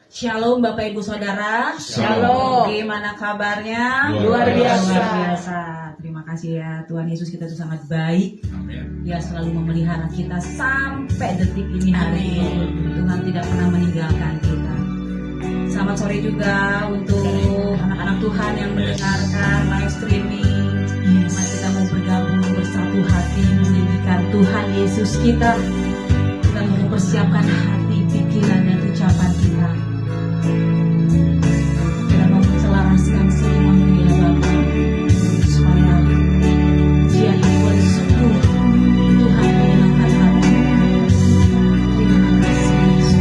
Shalom Bapak Ibu Saudara. Shalom. Bagaimana kabarnya? Luar biasa. Luar biasa. Terima kasih ya Tuhan Yesus, kita itu sangat baik. Amin. Dia selalu memelihara kita sampai detik ini hari ini. Tuhan tidak pernah meninggalkan kita. Selamat sore juga untuk anak-anak Tuhan yang mendengarkan live streaming. Mari kita mau bergabung bersatu hati meninggikan Tuhan Yesus kita. Kita mau mempersiapkan hati, pikiran, dan ucapan kita. Kita mau menselaraskan semua dengan Bapa supaya Dia yang bersungguh Tuhan menyenangkan hati. Terima kasih Yesus.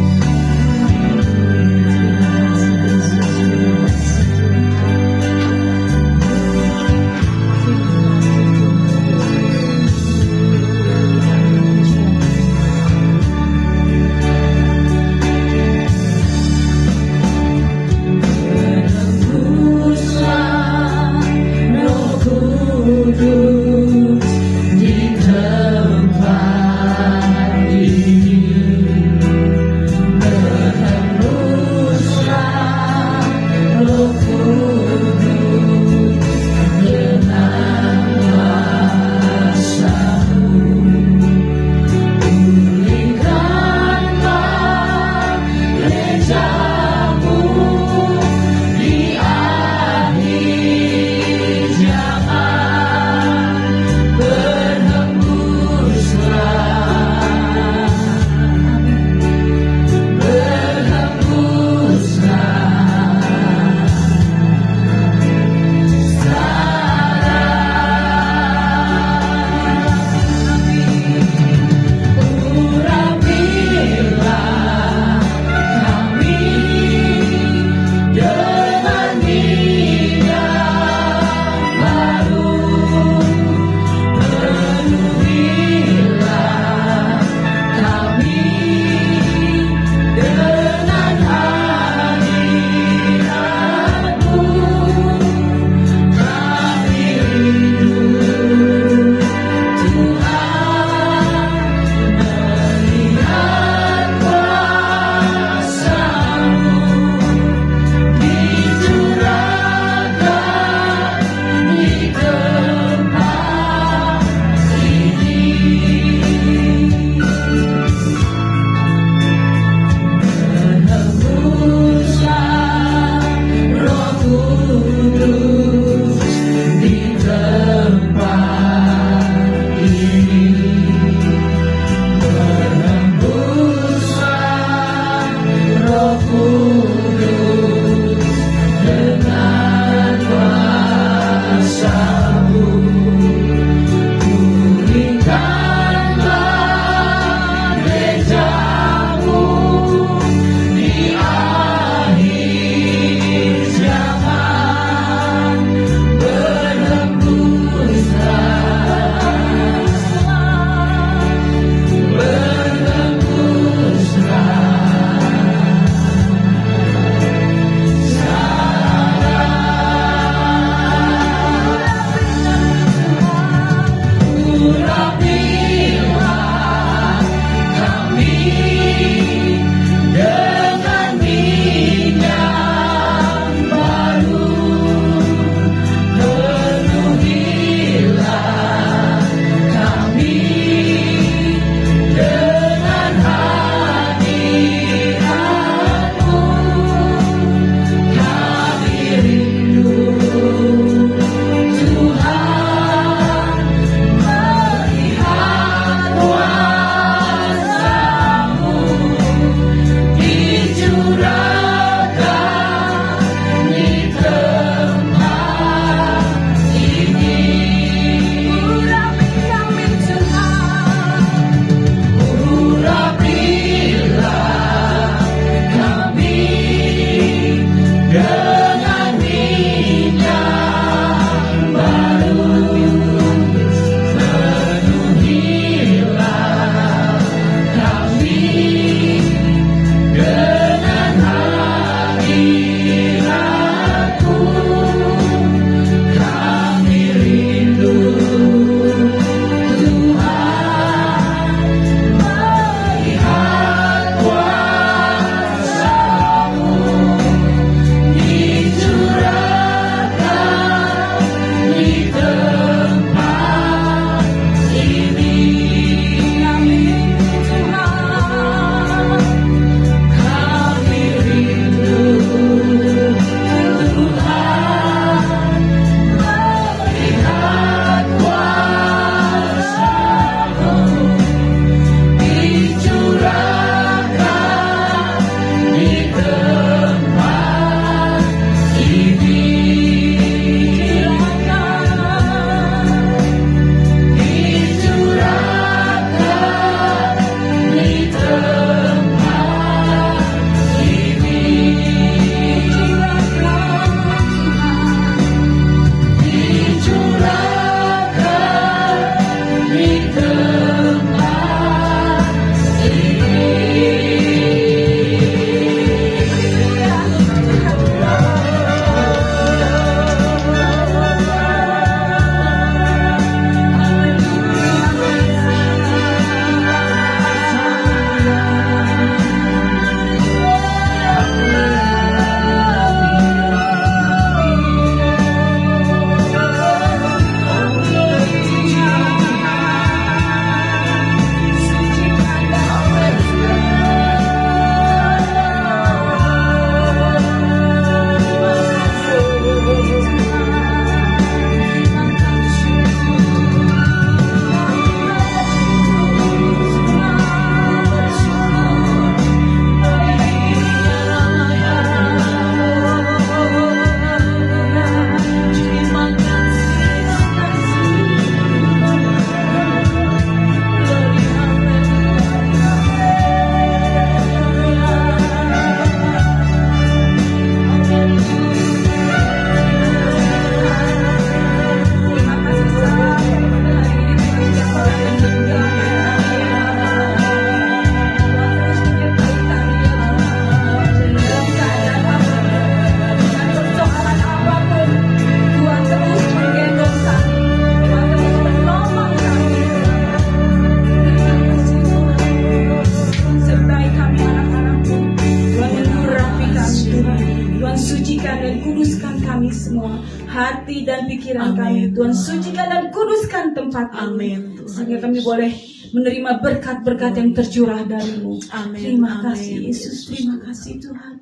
kuduskan kami semua, hati dan pikiran kami, Tuhan. Sucikan dan kuduskan tempat ini, sehingga kami boleh menerima berkat-berkat yang tercurah dari-Mu. Terima kasih Yesus, terima kasih Tuhan.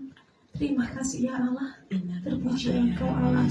Terima kasih ya Allah. Terpuji Engkau Allah.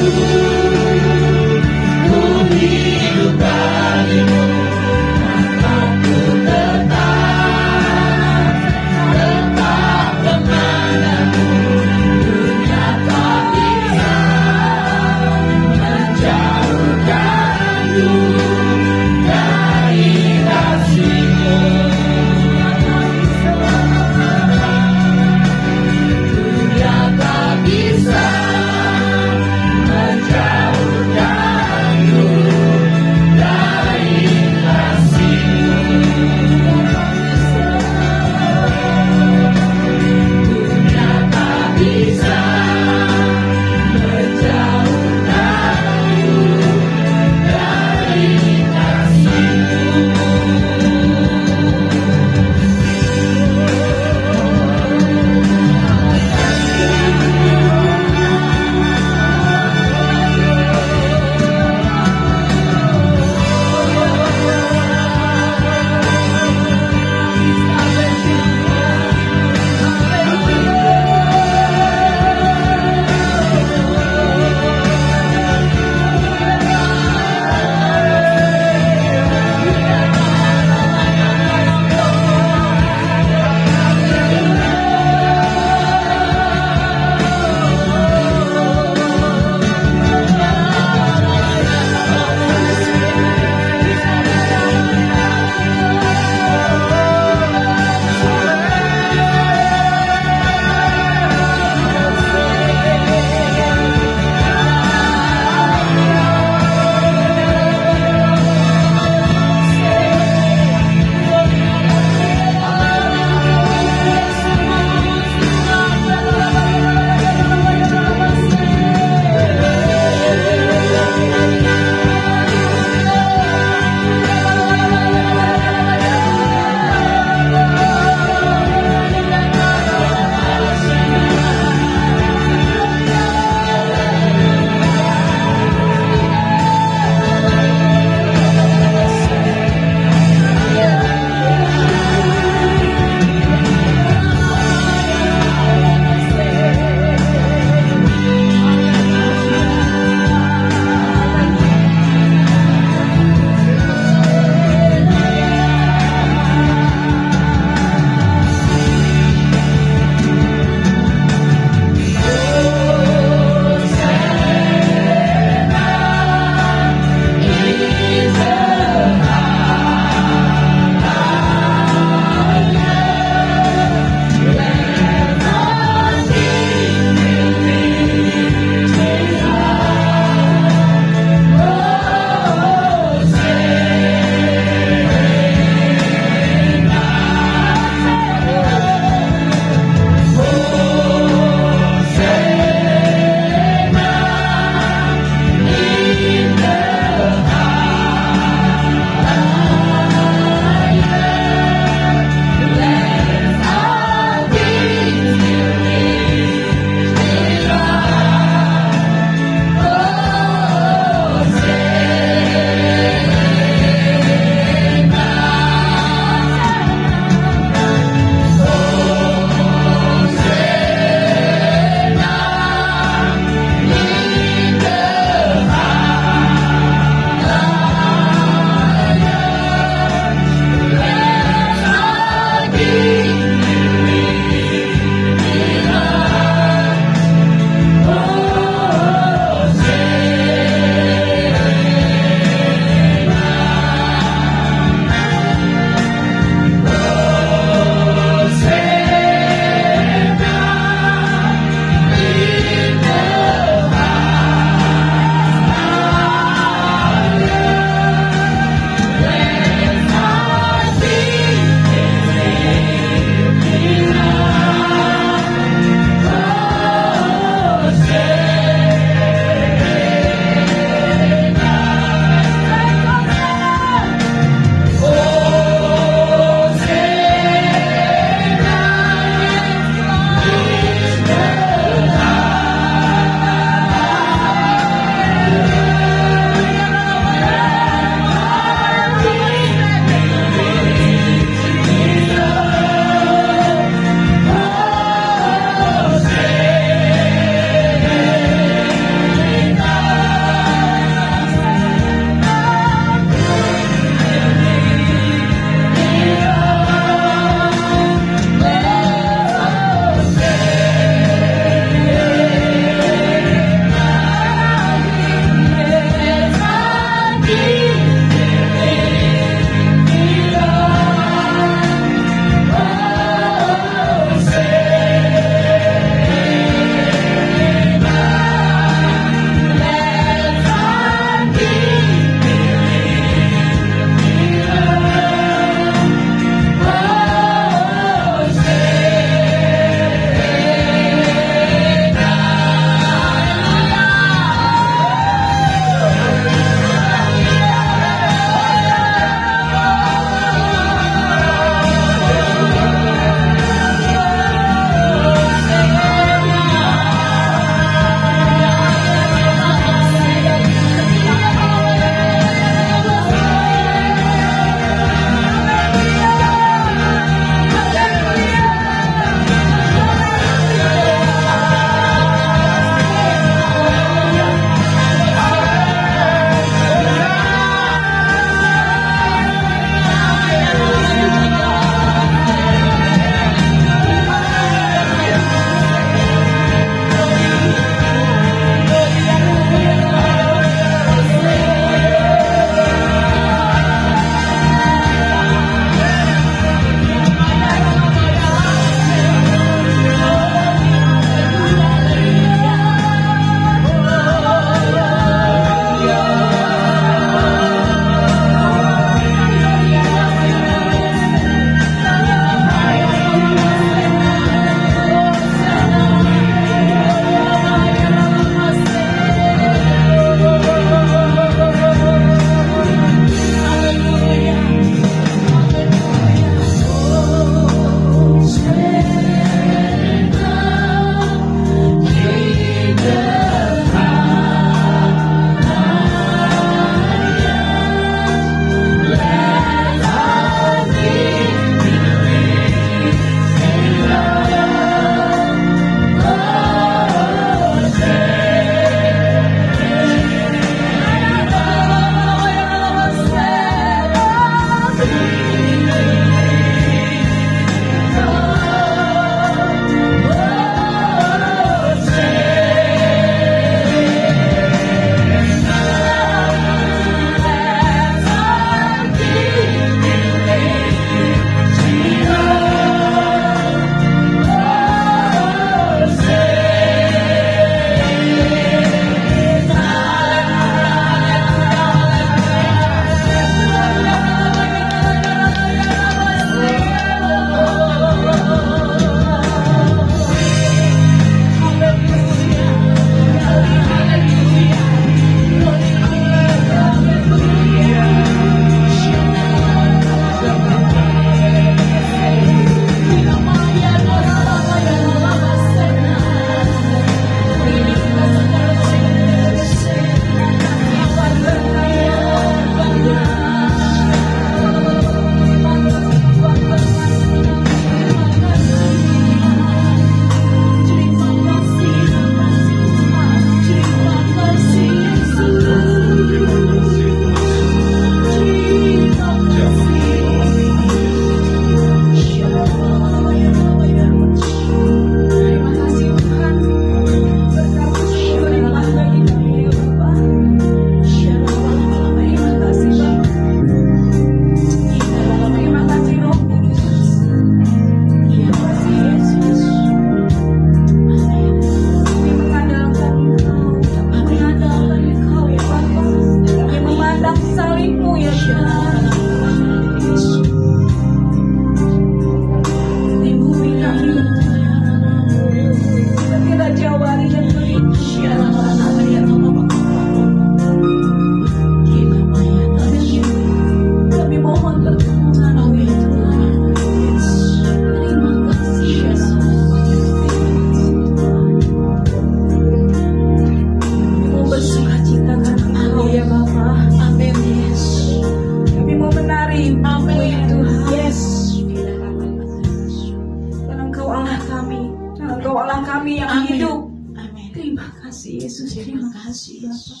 Yesus, terima kasih Bapak.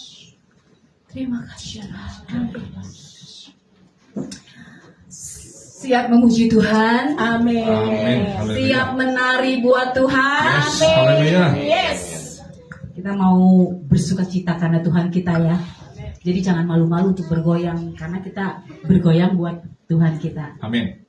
Terima kasih Allah. Siap memuji Tuhan. Amin. Siap menari buat Tuhan. Yes, haleluya. Yes. Kita mau bersuka cita karena Tuhan kita ya. Jadi jangan malu-malu untuk bergoyang karena kita bergoyang buat Tuhan kita. Amin.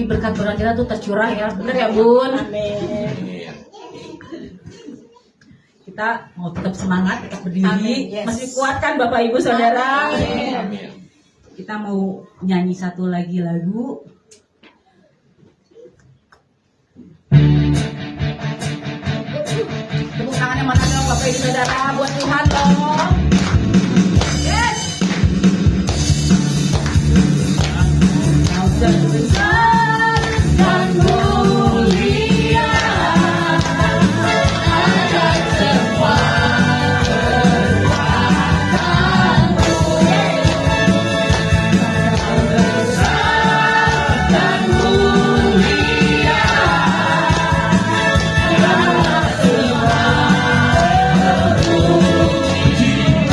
Berkat kita tuh tercurah ya, bener ya Bun? Amin. Kita mau tetap semangat, tetap berdiri. Amin, yes. Masih kuat kan Bapak Ibu Saudara? Amin. Kita mau nyanyi satu lagi lagu. Tepuk tangannya mana dong Bapak Ibu Saudara buat Tuhan dong. Yes. Kau sebesar dan mulia akan semua kekuatanmu. Kau besar dan mulia dalam semua kepujian.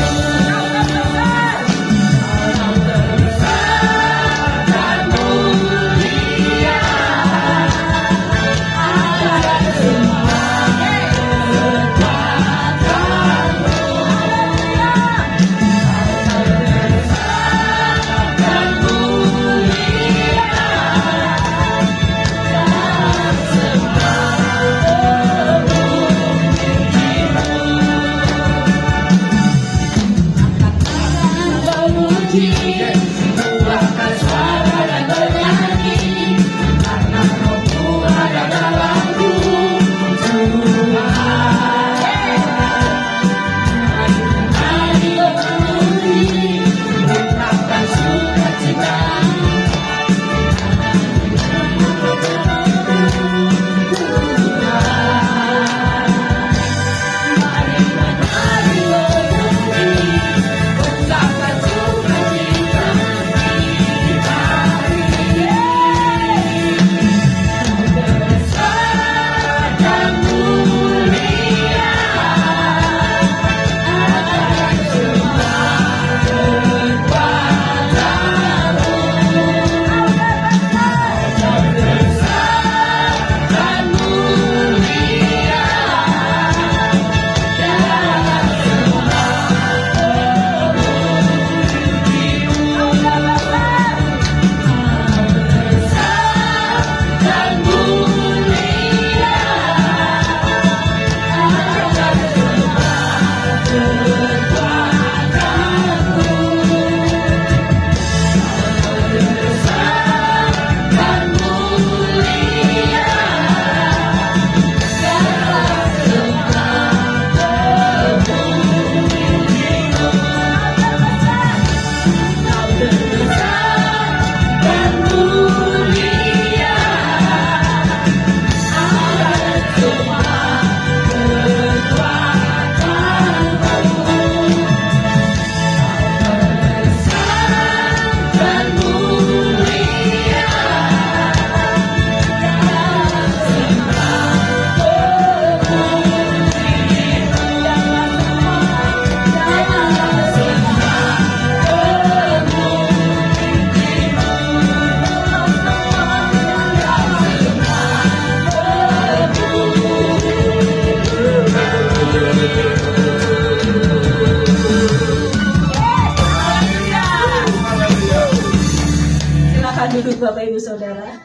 saudara.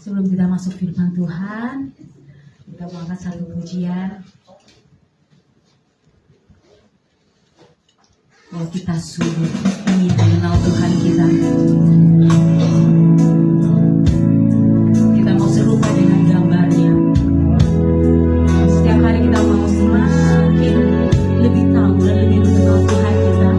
Sebelum kita masuk firman Tuhan, kita mau angkat satu pujian. Bahwa kita sungguh ingin mengenal Tuhan kita. Kita mau serupa dengan gambarnya. Setiap hari kita mau semakin lebih tahu dan lebih mengenal Tuhan kita. Katakan,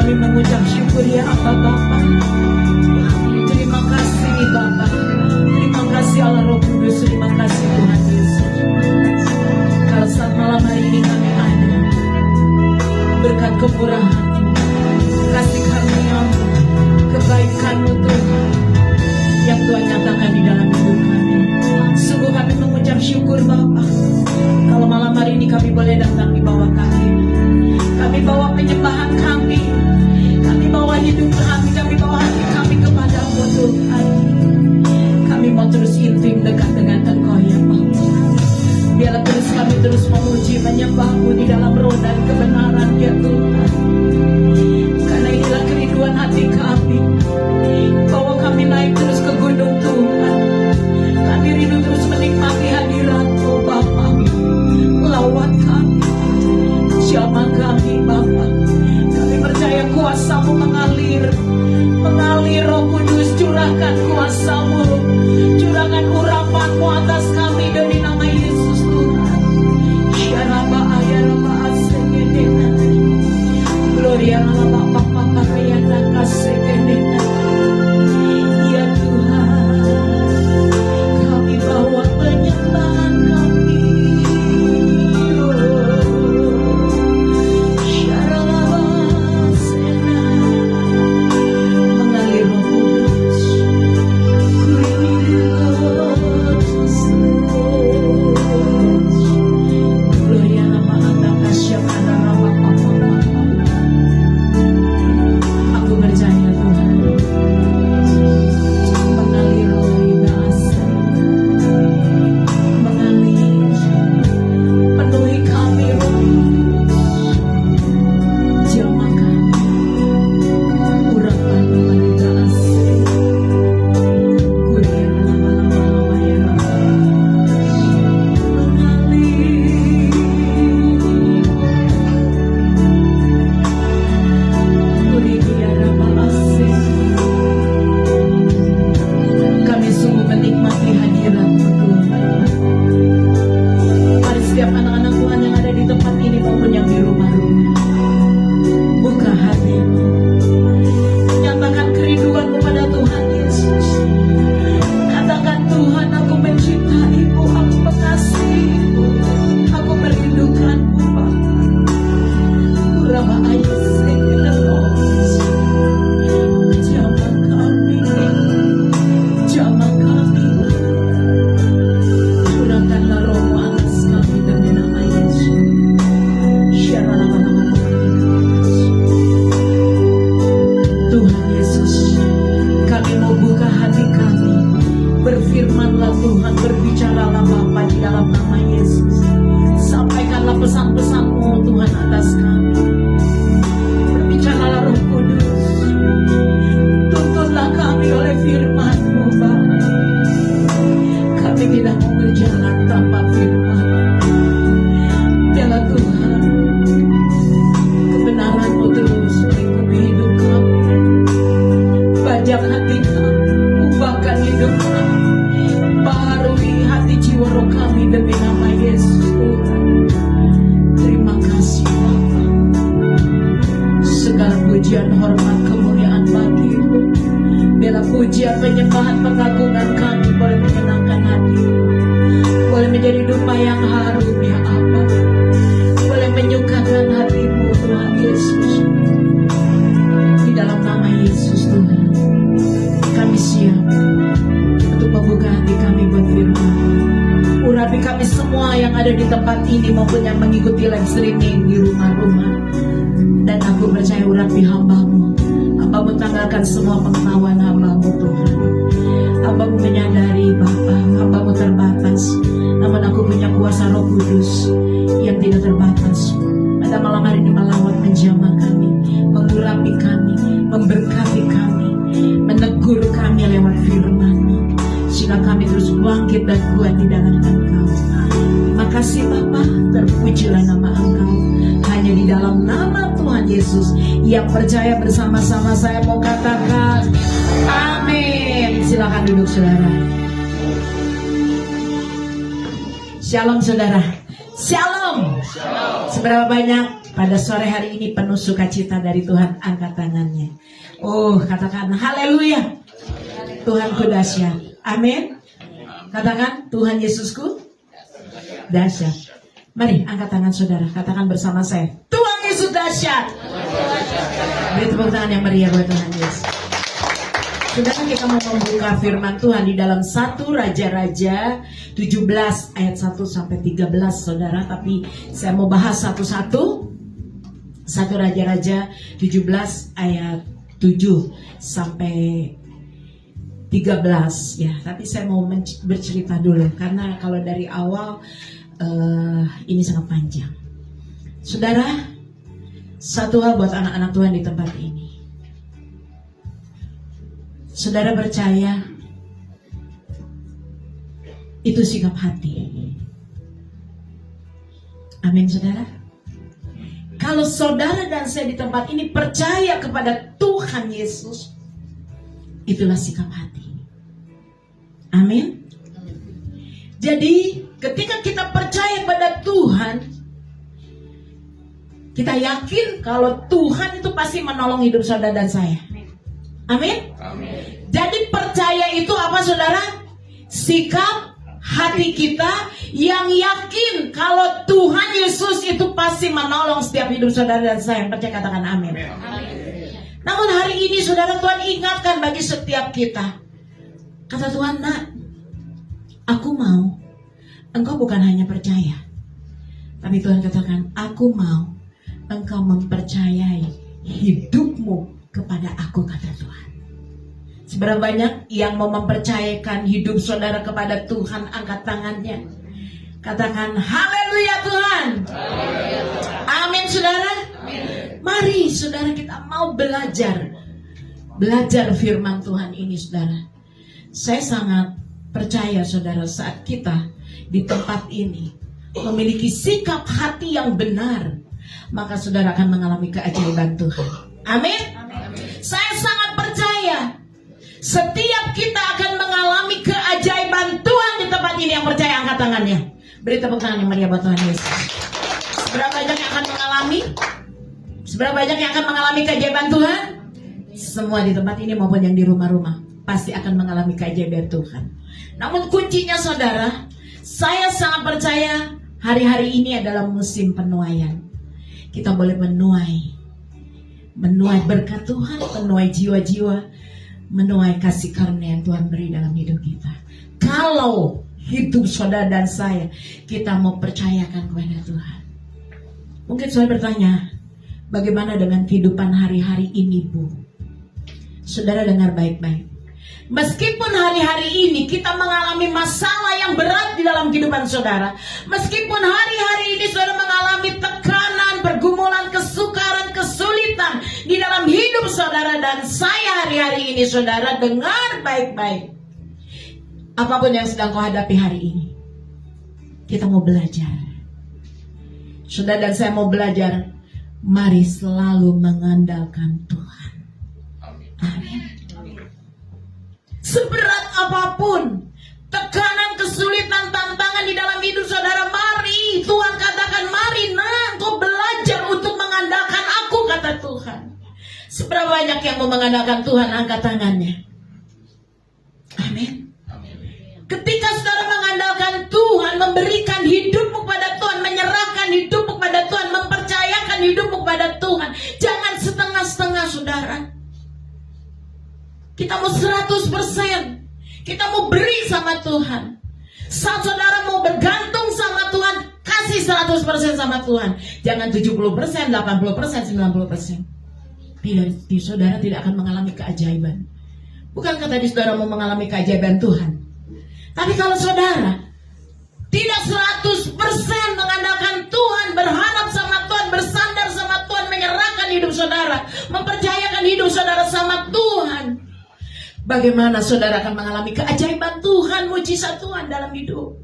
kami mengucap syukur ya Abba Bapa. Terima kasih Bapa. Terima kasih Allah Roh Kudus. Terima kasih Tuhan Yesus. Kalau saat malam hari ini kami ada, berkat kemurahan-Mu, kasih karunia-Mu, kebaikan-Mu Tuhan, yang Tuhan nyatakan di dalam hidup kami. Sungguh kami mengucap syukur Bapa. Kalau malam hari ini kami boleh datang di bawah kaki, kami bawa penyembahan kami bawa hidup kami bawa hati kami kepada-Mu Tuhan. Kami mau terus intim dekat dengan Engkau ya Bapa. Biarlah kami terus memuji menyembah-Mu di dalam roh dan kebenaran ya Tuhan. Karena inilah kerinduan hati kami, bahwa kami naik terus ke gunung Tuhan. Kami rindu terus menikmati hadirat-Mu Bapa. Lawat kami, jamah kami Bapa. Kami percaya kuasa-Mu mengalir Roh Kudus. Curahkan kuasa-Mu, curahkan urapan-Mu atas kami demi nama Yesus Tuhan. Syaraba ayaraba asekedena, gloria laba papa pakayana kasekedena. Ya Tuhan, kami bawa penyembahan kami. Syaraba sena, mengalir Roh Kudus. Gloria nama Anda kasih pada nama Papa. Aku percaya Tuhan, mengalir roh asa, mengalir, penuhi kami Roh Kudus, jamah kami, urapan wanita asing, kuliah lama-lama ya mengalir, kuliah lama asing. Kami sungguh menikmati hadirat-Mu Tuhan. Mari setiap anak-anak Tuhan yang ada di tempat ini maupun yang di rumah-rumah, buka hati-Mu, nyatakan kerinduan-Mu pada Tuhan Yesus. Katakan, Tuhan, aku mencintai-Mu, aku mengasihi-Mu, aku merindukan-Mu Bapa. Urama ayasik lelos, jamah kami, jamah kami. Curahkanlah Roh-Mu atas kami demi nama Yesus. Syaralama-lama Tuhan Yesus, kami mau buka hati kami. Berfirmanlah Tuhan, berbicaralah Bapa di dalam nama Yesus. Sampaikanlah pesan-pesan-Mu Tuhan atas kami. Berbicaralah Roh Kudus. Tuntunlah kami oleh firman-Mu Bapa. Kami tidak mau berjalan tanpa firman. Biarlah Tuhan, kebenaran-Mu terus melingkupi hidup kami. Bajak hati kami, ubahkan hidup kami, baharui hati jiwa roh kami demi nama Yesus Tuhan. Terima kasih Bapa. Segala pujian, hormat, kemuliaan bagi-Mu. Biarlah pujian, penyembahan, pengagungan kami boleh menyenangkan hati, boleh menjadi dupa yang harum ya Abba, boleh menyukakan hati-Mu Tuhan Yesus. Di dalam nama Yesus Tuhan, kami siap untuk membuka hati kami buat firman. Urapi kami semua yang ada di tempat ini maupun yang mengikuti live streaming di rumah-rumah. Dan aku percaya urapi hamba-Mu. Hamba-Mu tanggalkan semua pengetahuan hamba-Mu Tuhan. Hamba-Mu menyadari Bapa, hamba-Mu terbatas. Namun aku punya kuasa Roh Kudus yang tidak terbatas. Pada malam hari ini melawat menjamah kami, mengurapi kami, memberkati kami, menegur kami lewat firman-Mu, sehingga kami terus bangkit dan kuat di dalam Engkau. Makasih Bapa, terpujilah nama Engkau. Hanya di dalam nama Tuhan Yesus yang percaya bersama-sama saya mau katakan amin. Silakan duduk saudara. Shalom saudara. Shalom. Seberapa banyak pada sore hari ini penuh sukacita dari Tuhan, angkat tangannya. Oh, katakan haleluya. Tuhanku dahsyat. Amin. Katakan Tuhan Yesusku dahsyat. Mari angkat tangan saudara, katakan bersama saya, Tuhan Yesus dahsyat. Beri tepuk tangan yang meriah buat Tuhan Yesus. Saudara, kita mau membuka firman Tuhan di dalam 1 Raja-Raja 17 ayat 1 sampai 13 saudara. Tapi saya mau bahas satu-satu. 1 Raja-Raja 17 ayat 7 sampai 13 ya. Tapi saya mau bercerita dulu karena kalau dari awal ini sangat panjang. Saudara, satu hal buat anak-anak Tuhan di tempat ini. Saudara percaya itu sikap hati. Amin saudara. Kalau saudara dan saya di tempat ini percaya kepada Tuhan Yesus, itulah sikap hati. Amin. Jadi ketika kita percaya pada Tuhan, kita yakin kalau Tuhan itu pasti menolong hidup saudara dan saya. Amin. Amin. Jadi percaya itu apa saudara? Sikap hati kita yang yakin kalau Tuhan Yesus itu pasti menolong setiap hidup saudara dan saya. Yang percaya katakan amin. Namun hari ini saudara, Tuhan ingatkan bagi setiap kita. Kata Tuhan, nak, aku mau engkau bukan hanya percaya, tapi Tuhan katakan, aku mau engkau mempercayai hidupmu kepada aku, kata Tuhan. Seberapa banyak yang mau mempercayakan hidup saudara kepada Tuhan? Angkat tangannya. Katakan haleluya Tuhan. Amin saudara. Mari saudara, kita mau belajar firman Tuhan ini saudara. Saya sangat percaya saudara, saat kita di tempat ini memiliki sikap hati yang benar, maka saudara akan mengalami keajaiban Tuhan. Amin. Saya sangat percaya setiap kita akan mengalami keajaiban Tuhan di tempat ini. Yang percaya angkat tangannya. Beri tepuk tangan yang meriah buat Tuhan Yesus. Seberapa banyak yang akan mengalami? Seberapa banyak yang akan mengalami keajaiban Tuhan? Semua di tempat ini maupun yang di rumah-rumah pasti akan mengalami keajaiban Tuhan. Namun kuncinya saudara, saya sangat percaya hari-hari ini adalah musim penuaian. Kita boleh menuai berkat Tuhan, menuai jiwa-jiwa, menuai kasih karunia yang Tuhan beri dalam hidup kita. Kalau hidup saudara dan saya, kita mau percayakan kepada Tuhan. Mungkin saudara bertanya, bagaimana dengan kehidupan hari-hari ini, Bu? Saudara dengar baik-baik. Meskipun hari-hari ini kita mengalami masalah yang berat di dalam kehidupan saudara, meskipun hari-hari ini saudara mengalami tekanan, pergumulan, kesukaran, kesulitan di dalam hidup saudara dan saya hari-hari ini, saudara dengar baik-baik. Apapun yang sedang kau hadapi hari ini, kita mau belajar. Saudara dan saya mau belajar, mari selalu mengandalkan Tuhan. Amin. Seberat apapun tekanan, kesulitan, tantangan di dalam hidup saudara, mari Tuhan katakan, mari nak, kau belajar untuk mengandalkan aku, kata Tuhan. Seberapa banyak yang mau mengandalkan Tuhan? Angkat tangannya. Amin. Ketika saudara mengandalkan Tuhan, memberikan hidupmu kepada Tuhan, menyerahkan hidupmu kepada Tuhan, mempercayakan hidupmu kepada Tuhan, jangan setengah-setengah saudara. Kita mau 100%. Kita mau beri sama Tuhan. Saat saudara mau bergantung sama Tuhan, kasih 100% sama Tuhan. Jangan 70%, 80%, 90%. Tidak, saudara tidak akan mengalami keajaiban. Bukankah tadi saudara mau mengalami keajaiban Tuhan? Tapi kalau saudara tidak 100% mengandalkan Tuhan, berharap sama Tuhan, bersandar sama Tuhan, menyerahkan hidup saudara, mempercayakan hidup saudara sama Tuhan, bagaimana saudara akan mengalami keajaiban Tuhan, mujizat Tuhan dalam hidup?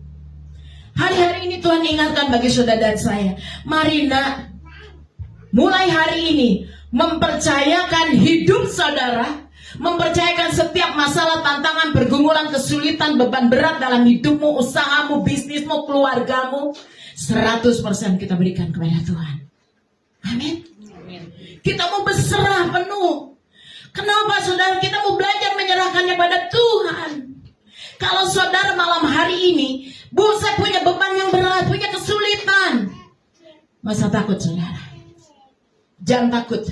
Hari-hari ini Tuhan ingatkan bagi saudara dan saya, mari nak, mulai hari ini mempercayakan hidup saudara, mempercayakan setiap masalah, tantangan, pergumulan, kesulitan, beban berat dalam hidupmu, usahamu, bisnismu, keluargamu, 100% kita berikan kepada Tuhan. Amin. Kita mau berserah penuh. Kenapa saudara? Kita mau belajar menyerahkannya pada Tuhan. Kalau saudara malam hari ini, saya punya beban yang berat, punya kesulitan, gak usah takut saudara. Jangan takut.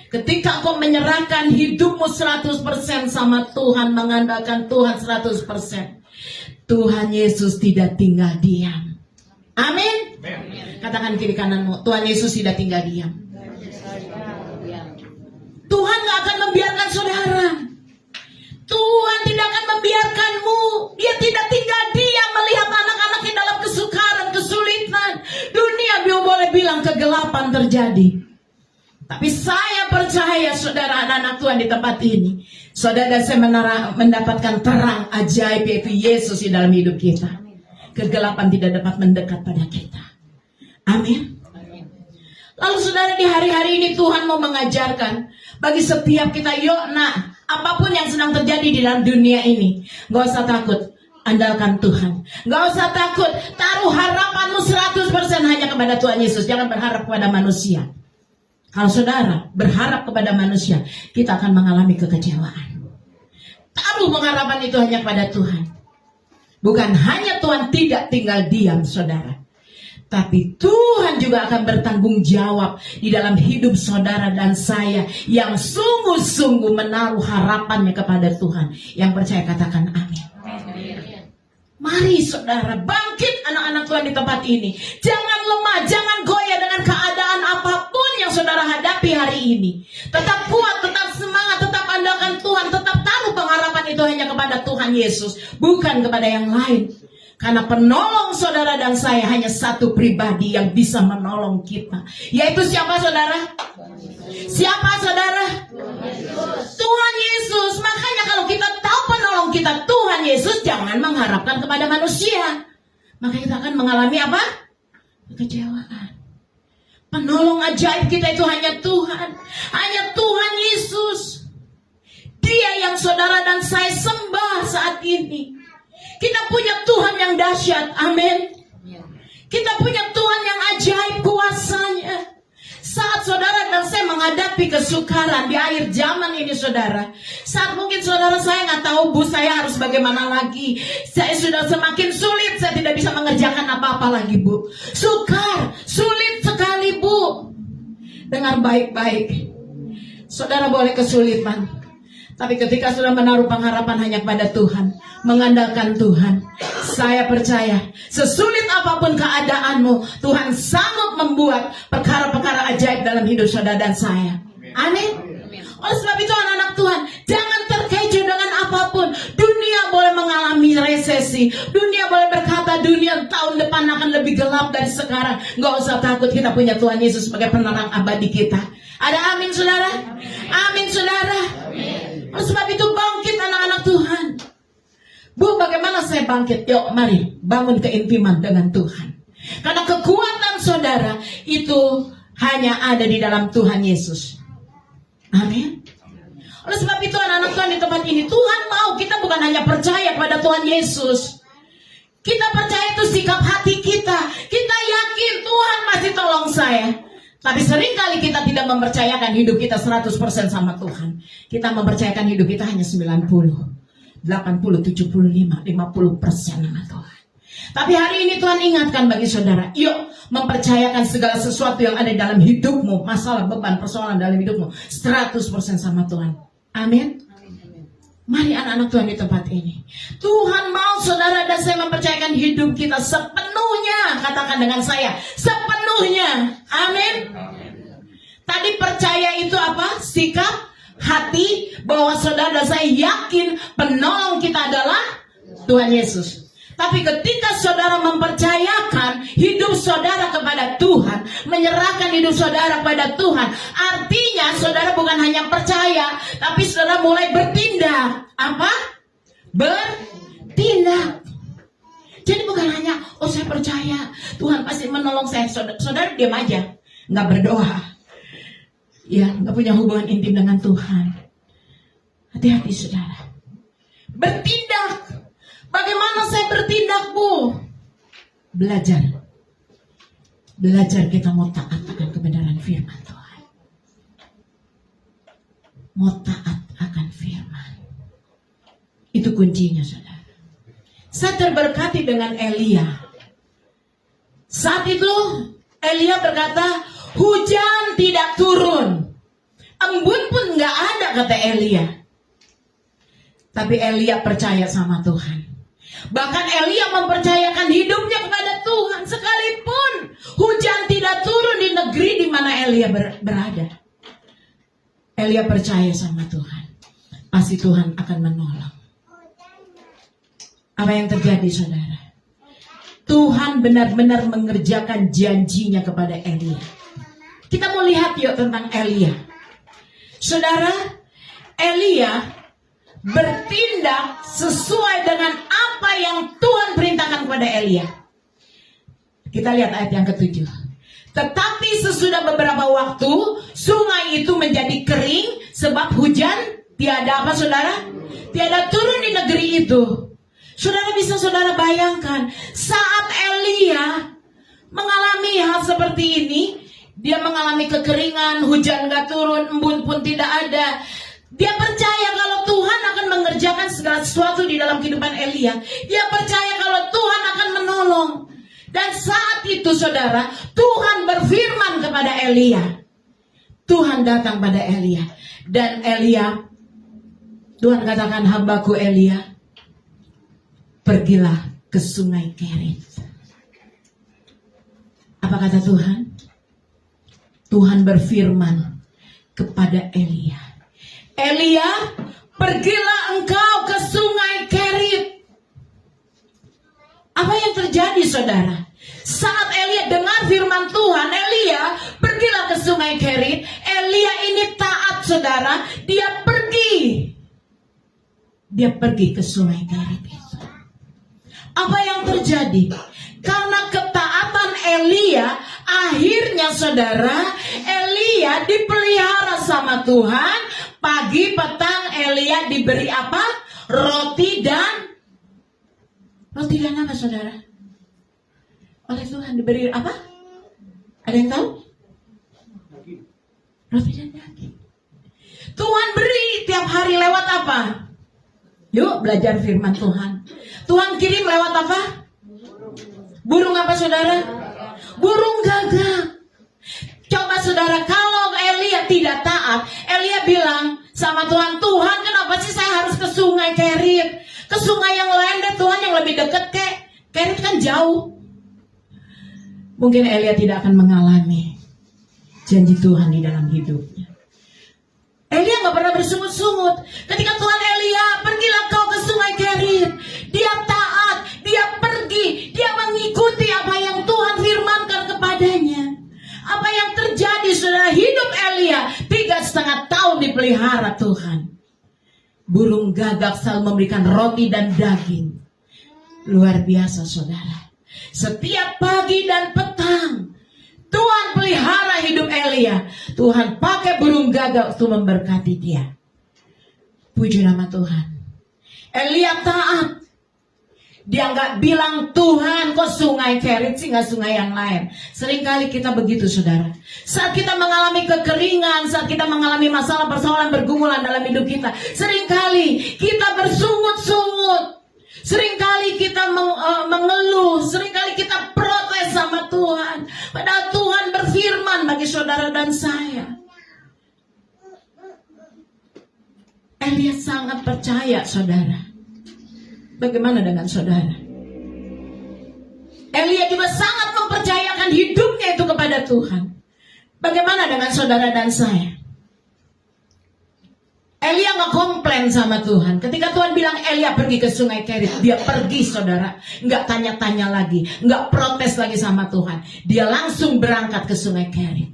Ketika kau menyerahkan hidupmu 100% sama Tuhan, mengandalkan Tuhan 100%, Tuhan Yesus tidak tinggal diam. Amin. Katakan kiri kananmu, Tuhan Yesus tidak tinggal diam. Tuhan gak akan membiarkan saudara. Tuhan tidak akan membiarkanmu. Dia tidak tinggal diam melihat anak-anaknya dalam kesukaran, kesulitan. Dunia boleh bilang kegelapan terjadi. Tapi saya percaya saudara, anak-anak Tuhan di tempat ini, saudara dan saya mendapatkan terang ajaib yaitu Yesus di dalam hidup kita. Kegelapan tidak dapat mendekat pada kita. Amin. Lalu saudara, di hari-hari ini Tuhan mau mengajarkan bagi setiap kita, yuk nak, apapun yang sedang terjadi di dalam dunia ini, gak usah takut, andalkan Tuhan. Gak usah takut, taruh harapanmu 100% hanya kepada Tuhan Yesus. Jangan berharap kepada manusia. Kalau saudara berharap kepada manusia, kita akan mengalami kekecewaan. Taruh pengharapan itu hanya kepada Tuhan. Bukan hanya Tuhan tidak tinggal diam saudara, tapi Tuhan juga akan bertanggung jawab di dalam hidup saudara dan saya yang sungguh-sungguh menaruh harapannya kepada Tuhan. Yang percaya katakan amin. Mari saudara, bangkit anak-anak Tuhan di tempat ini. Jangan lemah, jangan goyah dengan keadaan apapun yang saudara hadapi hari ini. Tetap kuat, tetap semangat, tetap andalkan Tuhan. Tetap taruh pengharapan itu hanya kepada Tuhan Yesus, bukan kepada yang lain. Karena penolong saudara dan saya hanya satu pribadi yang bisa menolong kita. Yaitu siapa saudara? Siapa saudara? Tuhan Yesus. Makanya kalau kita tahu penolong kita Tuhan Yesus, jangan mengharapkan kepada manusia. Maka kita akan mengalami apa? Kekecewaan. Penolong ajaib kita itu hanya Tuhan. Hanya Tuhan Yesus. Dia yang saudara dan saya sembah saat ini. Kita punya Tuhan yang dahsyat, amin. Kita punya Tuhan yang ajaib kuasanya. Saat saudara dan saya menghadapi kesukaran di akhir zaman ini saudara, saat mungkin saudara saya nggak tahu, bu saya harus bagaimana lagi, saya sudah semakin sulit, saya tidak bisa mengerjakan apa-apa lagi bu, sulit sekali bu. Dengar baik-baik, saudara boleh kesulitan, tapi ketika sudah menaruh pengharapan hanya kepada Tuhan, mengandalkan Tuhan, saya percaya sesulit apapun keadaanmu, Tuhan sanggup membuat perkara-perkara ajaib dalam hidup saudara dan saya. Amin. Oleh sebab itu anak-anak Tuhan, jangan terkecoh dengan apapun. Dunia boleh mengalami resesi, dunia boleh berkata dunia tahun depan akan lebih gelap dari sekarang. Gak usah takut, kita punya Tuhan Yesus sebagai penerang abadi kita. Ada amin saudara? Amin saudara. Oleh sebab itu bangkit anak-anak Tuhan. Bu, bagaimana saya bangkit? Yuk, mari bangun keintiman dengan Tuhan. Karena kekuatan saudara itu hanya ada di dalam Tuhan Yesus. Amin. Oleh sebab itu anak-anak Tuhan di tempat ini, Tuhan mau kita bukan hanya percaya pada Tuhan Yesus. Kita percaya itu sikap hati kita. Kita yakin Tuhan masih tolong saya. Tapi seringkali kita tidak mempercayakan hidup kita 100% sama Tuhan. Kita mempercayakan hidup kita hanya 90. 80, 75, 50% sama Tuhan. Tapi hari ini Tuhan ingatkan bagi saudara, yuk mempercayakan segala sesuatu yang ada dalam hidupmu, masalah, beban, persoalan dalam hidupmu 100% sama Tuhan. Amin. Mari anak-anak Tuhan di tempat ini, Tuhan mau saudara dan saya mempercayakan hidup kita sepenuhnya. Katakan dengan saya, sepenuhnya. Amin. Tadi percaya itu apa? Sikap hati bahwa saudara dan saya yakin penolong kita adalah Tuhan Yesus. Tapi ketika saudara mempercayakan hidup saudara kepada Tuhan, menyerahkan hidup saudara kepada Tuhan, artinya saudara bukan hanya percaya, tapi saudara mulai bertindak. Apa? Bertindak. Jadi bukan hanya, oh saya percaya Tuhan pasti menolong saya. Saudara diam aja, nggak berdoa, ya, nggak punya hubungan intim dengan Tuhan. Hati-hati saudara. Bertindak. Bagaimana saya bertindak, Bu? Belajar kita mau taat akan kebenaran firman Tuhan. Mau taat akan firman. Itu kuncinya, saudara. Saya terberkati dengan Elia. Saat itu Elia berkata, hujan tidak turun, embun pun nggak ada, kata Elia. Tapi Elia percaya sama Tuhan. Bahkan Elia mempercayakan hidupnya kepada Tuhan, sekalipun hujan tidak turun di negeri di mana Elia berada. Elia percaya sama Tuhan. Pasti Tuhan akan menolong. Apa yang terjadi, saudara? Tuhan benar-benar mengerjakan janjinya kepada Elia. Kita mau lihat yuk tentang Elia. Saudara, Elia bertindak sesuai dengan apa yang Tuhan perintahkan kepada Elia. Kita lihat ayat yang ke-7. Tetapi sesudah beberapa waktu, sungai itu menjadi kering sebab hujan tiada apa, saudara? Tiada turun di negeri itu. Saudara, bisa saudara bayangkan, saat Elia mengalami hal seperti ini, dia mengalami kekeringan, hujan gak turun, embun pun tidak ada. Dia percaya kalau Tuhan akan mengerjakan segala sesuatu di dalam kehidupan Elia. Dia percaya kalau Tuhan akan menolong. Dan saat itu, saudara, Tuhan berfirman kepada Elia. Tuhan datang pada Elia. Dan Elia, Tuhan katakan, hambaku Elia, pergilah ke sungai Kerit. Apa kata Tuhan? Tuhan berfirman kepada Elia. Elia, pergilah engkau ke sungai Kerit. Apa yang terjadi, saudara? Saat Elia dengar firman Tuhan, Elia, pergilah ke sungai Kerit. Elia ini taat, saudara. Dia pergi. Dia pergi ke sungai Kerit itu. Apa yang terjadi? Karena ketaatan Elia, akhirnya saudara, Elia dipelihara sama Tuhan. Pagi petang Elia diberi apa? Roti dan apa, saudara? Oleh Tuhan diberi apa? Ada yang tahu? Roti dan daging. Tuhan beri tiap hari lewat apa? Yuk belajar firman Tuhan. Tuhan kirim lewat apa? Burung apa, saudara? Burung gagak. Coba saudara, kalau Elia tidak taat, Elia bilang sama Tuhan, Tuhan kenapa sih saya harus ke sungai Kerit? Ke sungai yang lain deh Tuhan, yang lebih dekat kek. Kerit kan jauh. Mungkin Elia tidak akan mengalami janji Tuhan di dalam hidupnya. Elia gak pernah bersungut-sungut. Ketika Tuhan, Elia, pergilah kau ke sungai Kerit. Dia taat, dia pergi, dia mengikuti apa yang Tuhan firmankan kepadanya. Apa yang terjadi, saudara? Hidup Elia 3,5 tahun dipelihara Tuhan. Burung gagak selalu memberikan roti dan daging. Luar biasa, saudara. Setiap pagi dan petang Tuhan pelihara hidup Elia. Tuhan pakai burung gagak untuk memberkati dia. Puji nama Tuhan. Elia taat. Dia nggak bilang, Tuhan kok sungai Kerit sih, nggak sungai yang lain. Seringkali kita begitu, saudara. Saat kita mengalami kekeringan, saat kita mengalami masalah persoalan bergumulan dalam hidup kita, seringkali kita bersungut-sungut. Seringkali kita mengeluh, seringkali kita protes sama Tuhan. Padahal Tuhan berfirman bagi saudara dan saya. Elia sangat percaya, saudara. Bagaimana dengan saudara? Elia juga sangat mempercayakan hidupnya itu kepada Tuhan. Bagaimana dengan saudara dan saya? Elia gak komplain sama Tuhan. Ketika Tuhan bilang Elia pergi ke sungai Kerit, dia pergi, saudara. Gak tanya-tanya lagi, gak protes lagi sama Tuhan. Dia langsung berangkat ke sungai Kerit.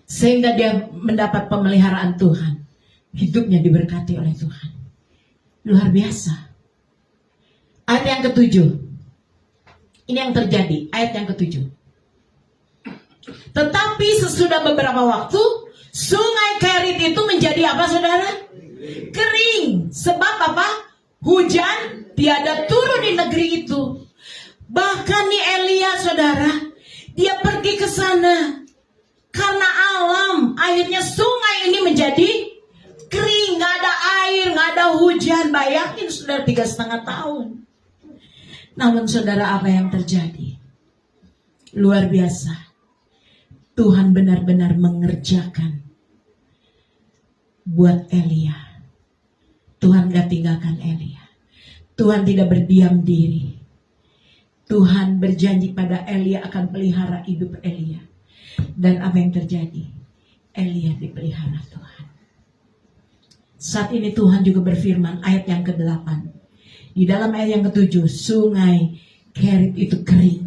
Sehingga dia mendapat pemeliharaan Tuhan. Hidupnya diberkati oleh Tuhan. Luar biasa. Ayat yang ke-7. Ini yang terjadi, ayat yang ke-7. Tetapi sesudah beberapa waktu, sungai Kerit itu menjadi apa, saudara? Kering. Sebab apa? Hujan tiada turun di negeri itu. Bahkan nih Elia, saudara, dia pergi ke sana. Karena alam, akhirnya sungai ini menjadi kering, nggak ada air, nggak ada hujan. Bayangin saudara 3,5 tahun. Namun saudara, apa yang terjadi? Luar biasa. Tuhan benar-benar mengerjakan buat Elia. Tuhan gak tinggalkan Elia. Tuhan tidak berdiam diri. Tuhan berjanji pada Elia akan pelihara hidup Elia. Dan apa yang terjadi? Elia dipelihara Tuhan. Saat ini Tuhan juga berfirman, ayat yang ke-8. Di dalam ayat yang ke-7, sungai Kerit itu kering.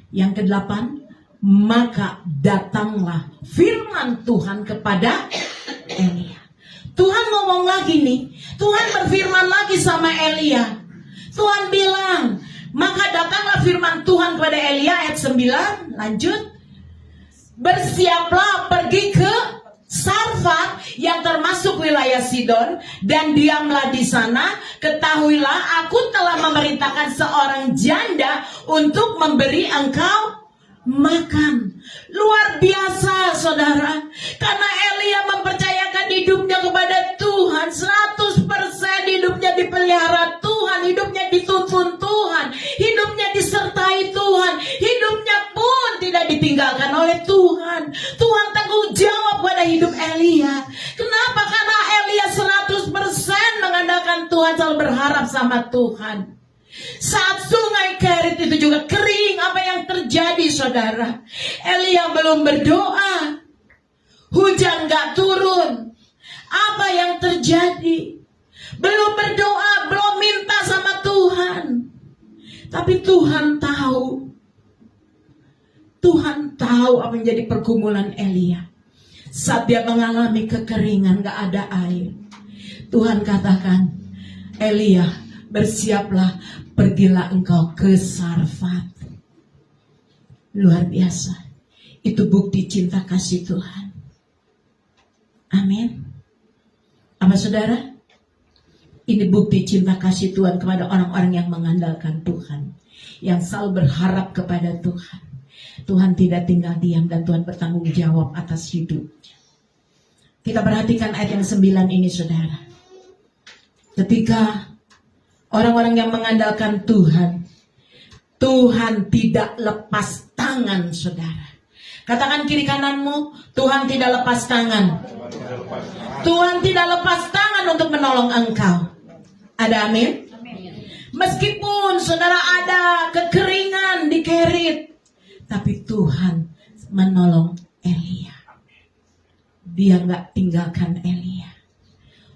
Yang ke-8, maka datanglah firman Tuhan kepada Elia. Tuhan ngomong lagi nih. Tuhan berfirman lagi sama Elia. Tuhan bilang, maka datanglah firman Tuhan kepada Elia, ayat 9, lanjut. Bersiaplah pergi ke Sarfat yang termasuk wilayah Sidon dan diamlah di sana. Ketahuilah aku telah memerintahkan seorang janda untuk memberi engkau makan. Luar biasa saudara. Karena Elia mempercayakan hidupnya kepada Tuhan, 100% hidupnya dipelihara Tuhan, hidupnya dituntun Tuhan, hidupnya disertai Tuhan, hidupnya pun tidak ditinggalkan oleh Tuhan. Tuhan tanggung jawab pada hidup Elia. Kenapa? Karena Elia 100% mengandalkan Tuhan, selalu berharap sama Tuhan. Saat sungai Kerit itu juga kering, apa yang terjadi saudara? Elia belum berdoa, hujan gak turun. Apa yang terjadi? Belum berdoa, belum minta sama Tuhan. Tapi Tuhan tahu. Tuhan tahu apa yang jadi pergumulan Elia. Saat dia mengalami kekeringan, gak ada air, Tuhan katakan, Elia, bersiaplah, pergilah engkau ke Sarfat. Luar biasa. Itu bukti cinta kasih Tuhan. Amin. Apa saudara? Ini bukti cinta kasih Tuhan kepada orang-orang yang mengandalkan Tuhan, yang selalu berharap kepada Tuhan. Tuhan tidak tinggal diam dan Tuhan bertanggung jawab atas hidupnya. Kita perhatikan ayat yang 9 ini saudara. Ketika orang-orang yang mengandalkan Tuhan, Tuhan tidak lepas tangan saudara. Katakan kiri kananmu, Tuhan tidak lepas tangan. Tuhan tidak lepas tangan untuk menolong engkau. Ada amin? Meskipun saudara ada kekeringan di Kerit, tapi Tuhan menolong Elia. Dia gak tinggalkan Elia.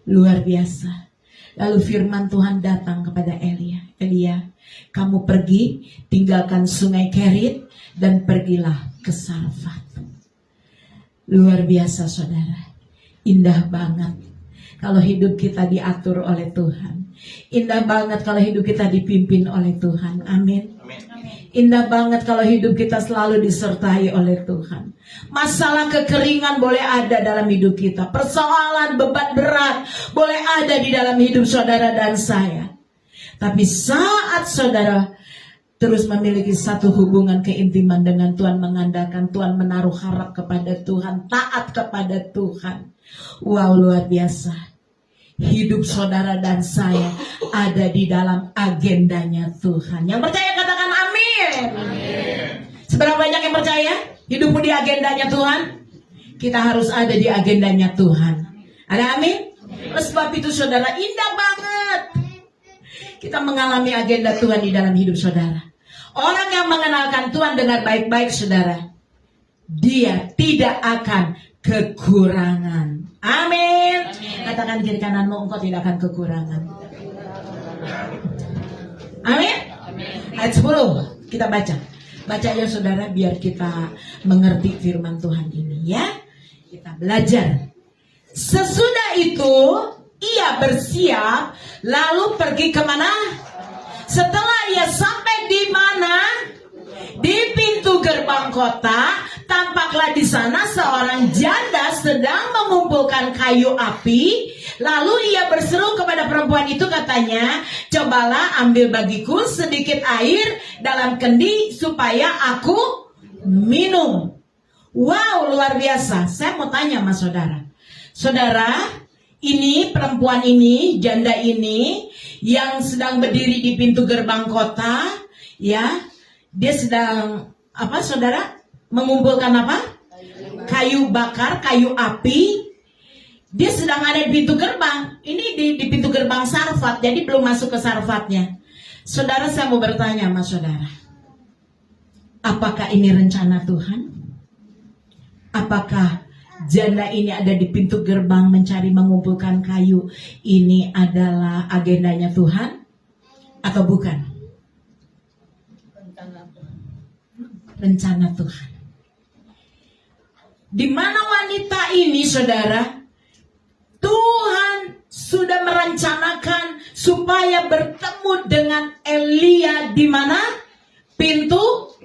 Luar biasa. Lalu firman Tuhan datang kepada Elia. Elia, kamu pergi, tinggalkan sungai Kerit dan pergilah ke Sarfat. Luar biasa saudara. Indah banget kalau hidup kita diatur oleh Tuhan. Indah banget kalau hidup kita dipimpin oleh Tuhan. Amin. Indah banget kalau hidup kita selalu disertai oleh Tuhan. Masalah kekeringan boleh ada dalam hidup kita. Persoalan beban berat boleh ada di dalam hidup saudara dan saya. Tapi saat saudara terus memiliki satu hubungan keintiman dengan Tuhan, mengandalkan Tuhan, menaruh harap kepada Tuhan, taat kepada Tuhan. Wow, luar biasa. Hidup saudara dan saya ada di dalam agendanya Tuhan. Yang percaya katakan amin. Amin. Seberapa banyak yang percaya hidupmu di agendanya Tuhan? Kita harus ada di agendanya Tuhan. Ada amin? Oleh sebab itu saudara, indah banget kita mengalami agenda Tuhan di dalam hidup saudara. Orang yang mengenalkan Tuhan dengan baik-baik saudara, dia tidak akan kekurangan. Amin. Katakan kiri kananmu, engkau tidak akan kekurangan. Amin. Ayat 10 kita baca. Baca ya saudara, biar kita mengerti firman Tuhan ini ya. Kita belajar. Sesudah itu ia bersiap lalu pergi kemana? Setelah ia sampai di mana? Di pintu gerbang kota, tampaklah di sana seorang janda sedang mengumpulkan kayu api. Lalu ia berseru kepada perempuan itu, katanya, cobalah ambil bagiku sedikit air dalam kendi supaya aku minum. Wow, luar biasa. Saya mau tanya sama saudara. Saudara, ini perempuan ini, janda ini yang sedang berdiri di pintu gerbang kota, ya. Dia sedang apa, saudara? Mengumpulkan apa? Kayu bakar, kayu api. Dia sedang ada di pintu gerbang. Ini di pintu gerbang Sarfat, jadi belum masuk ke Sarfatnya. Saudara, saya mau bertanya sama saudara. Apakah ini rencana Tuhan? Apakah janda ini ada di pintu gerbang mencari mengumpulkan kayu? Ini adalah agendanya Tuhan atau bukan? Rencana Tuhan. Di mana wanita ini, saudara? Tuhan sudah merencanakan supaya bertemu dengan Elia di mana? Pintu.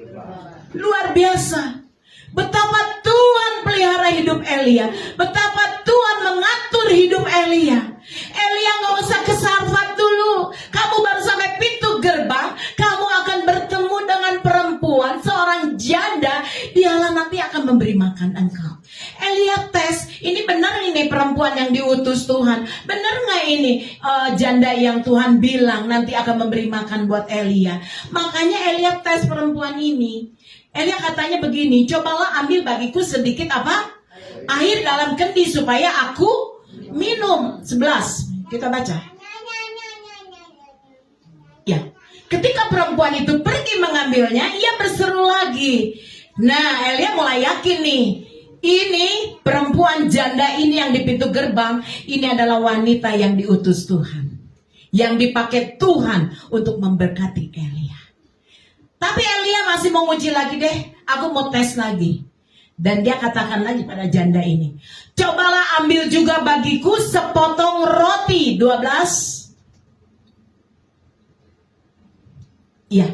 Luar biasa. Betapa Tuhan pelihara hidup Elia. Betapa Tuhan mengatur hidup Elia. Elia gak usah ke Sarfat dulu. Kamu baru sampai pintu gerbang, kamu akan bertemu dengan perempuan, seorang janda. Dialah nanti akan memberi makan engkau. Elia tes, ini benar ini perempuan yang diutus Tuhan? Benar gak ini janda yang Tuhan bilang nanti akan memberi makan buat Elia? Makanya Elia tes perempuan ini. Elia katanya begini, cobalah ambil bagiku sedikit apa? Air dalam kendi supaya aku minum. 11, kita baca. Ya, ketika perempuan itu pergi mengambilnya, ia berseru lagi. Nah, Elia mulai yakin nih. Ini perempuan janda ini yang di pintu gerbang, ini adalah wanita yang diutus Tuhan. Yang dipakai Tuhan untuk memberkati Elia. Tapi Elia masih mau uji lagi deh. Aku mau tes lagi. Dan dia katakan lagi pada janda ini. Cobalah ambil juga bagiku sepotong roti. 12. Iya.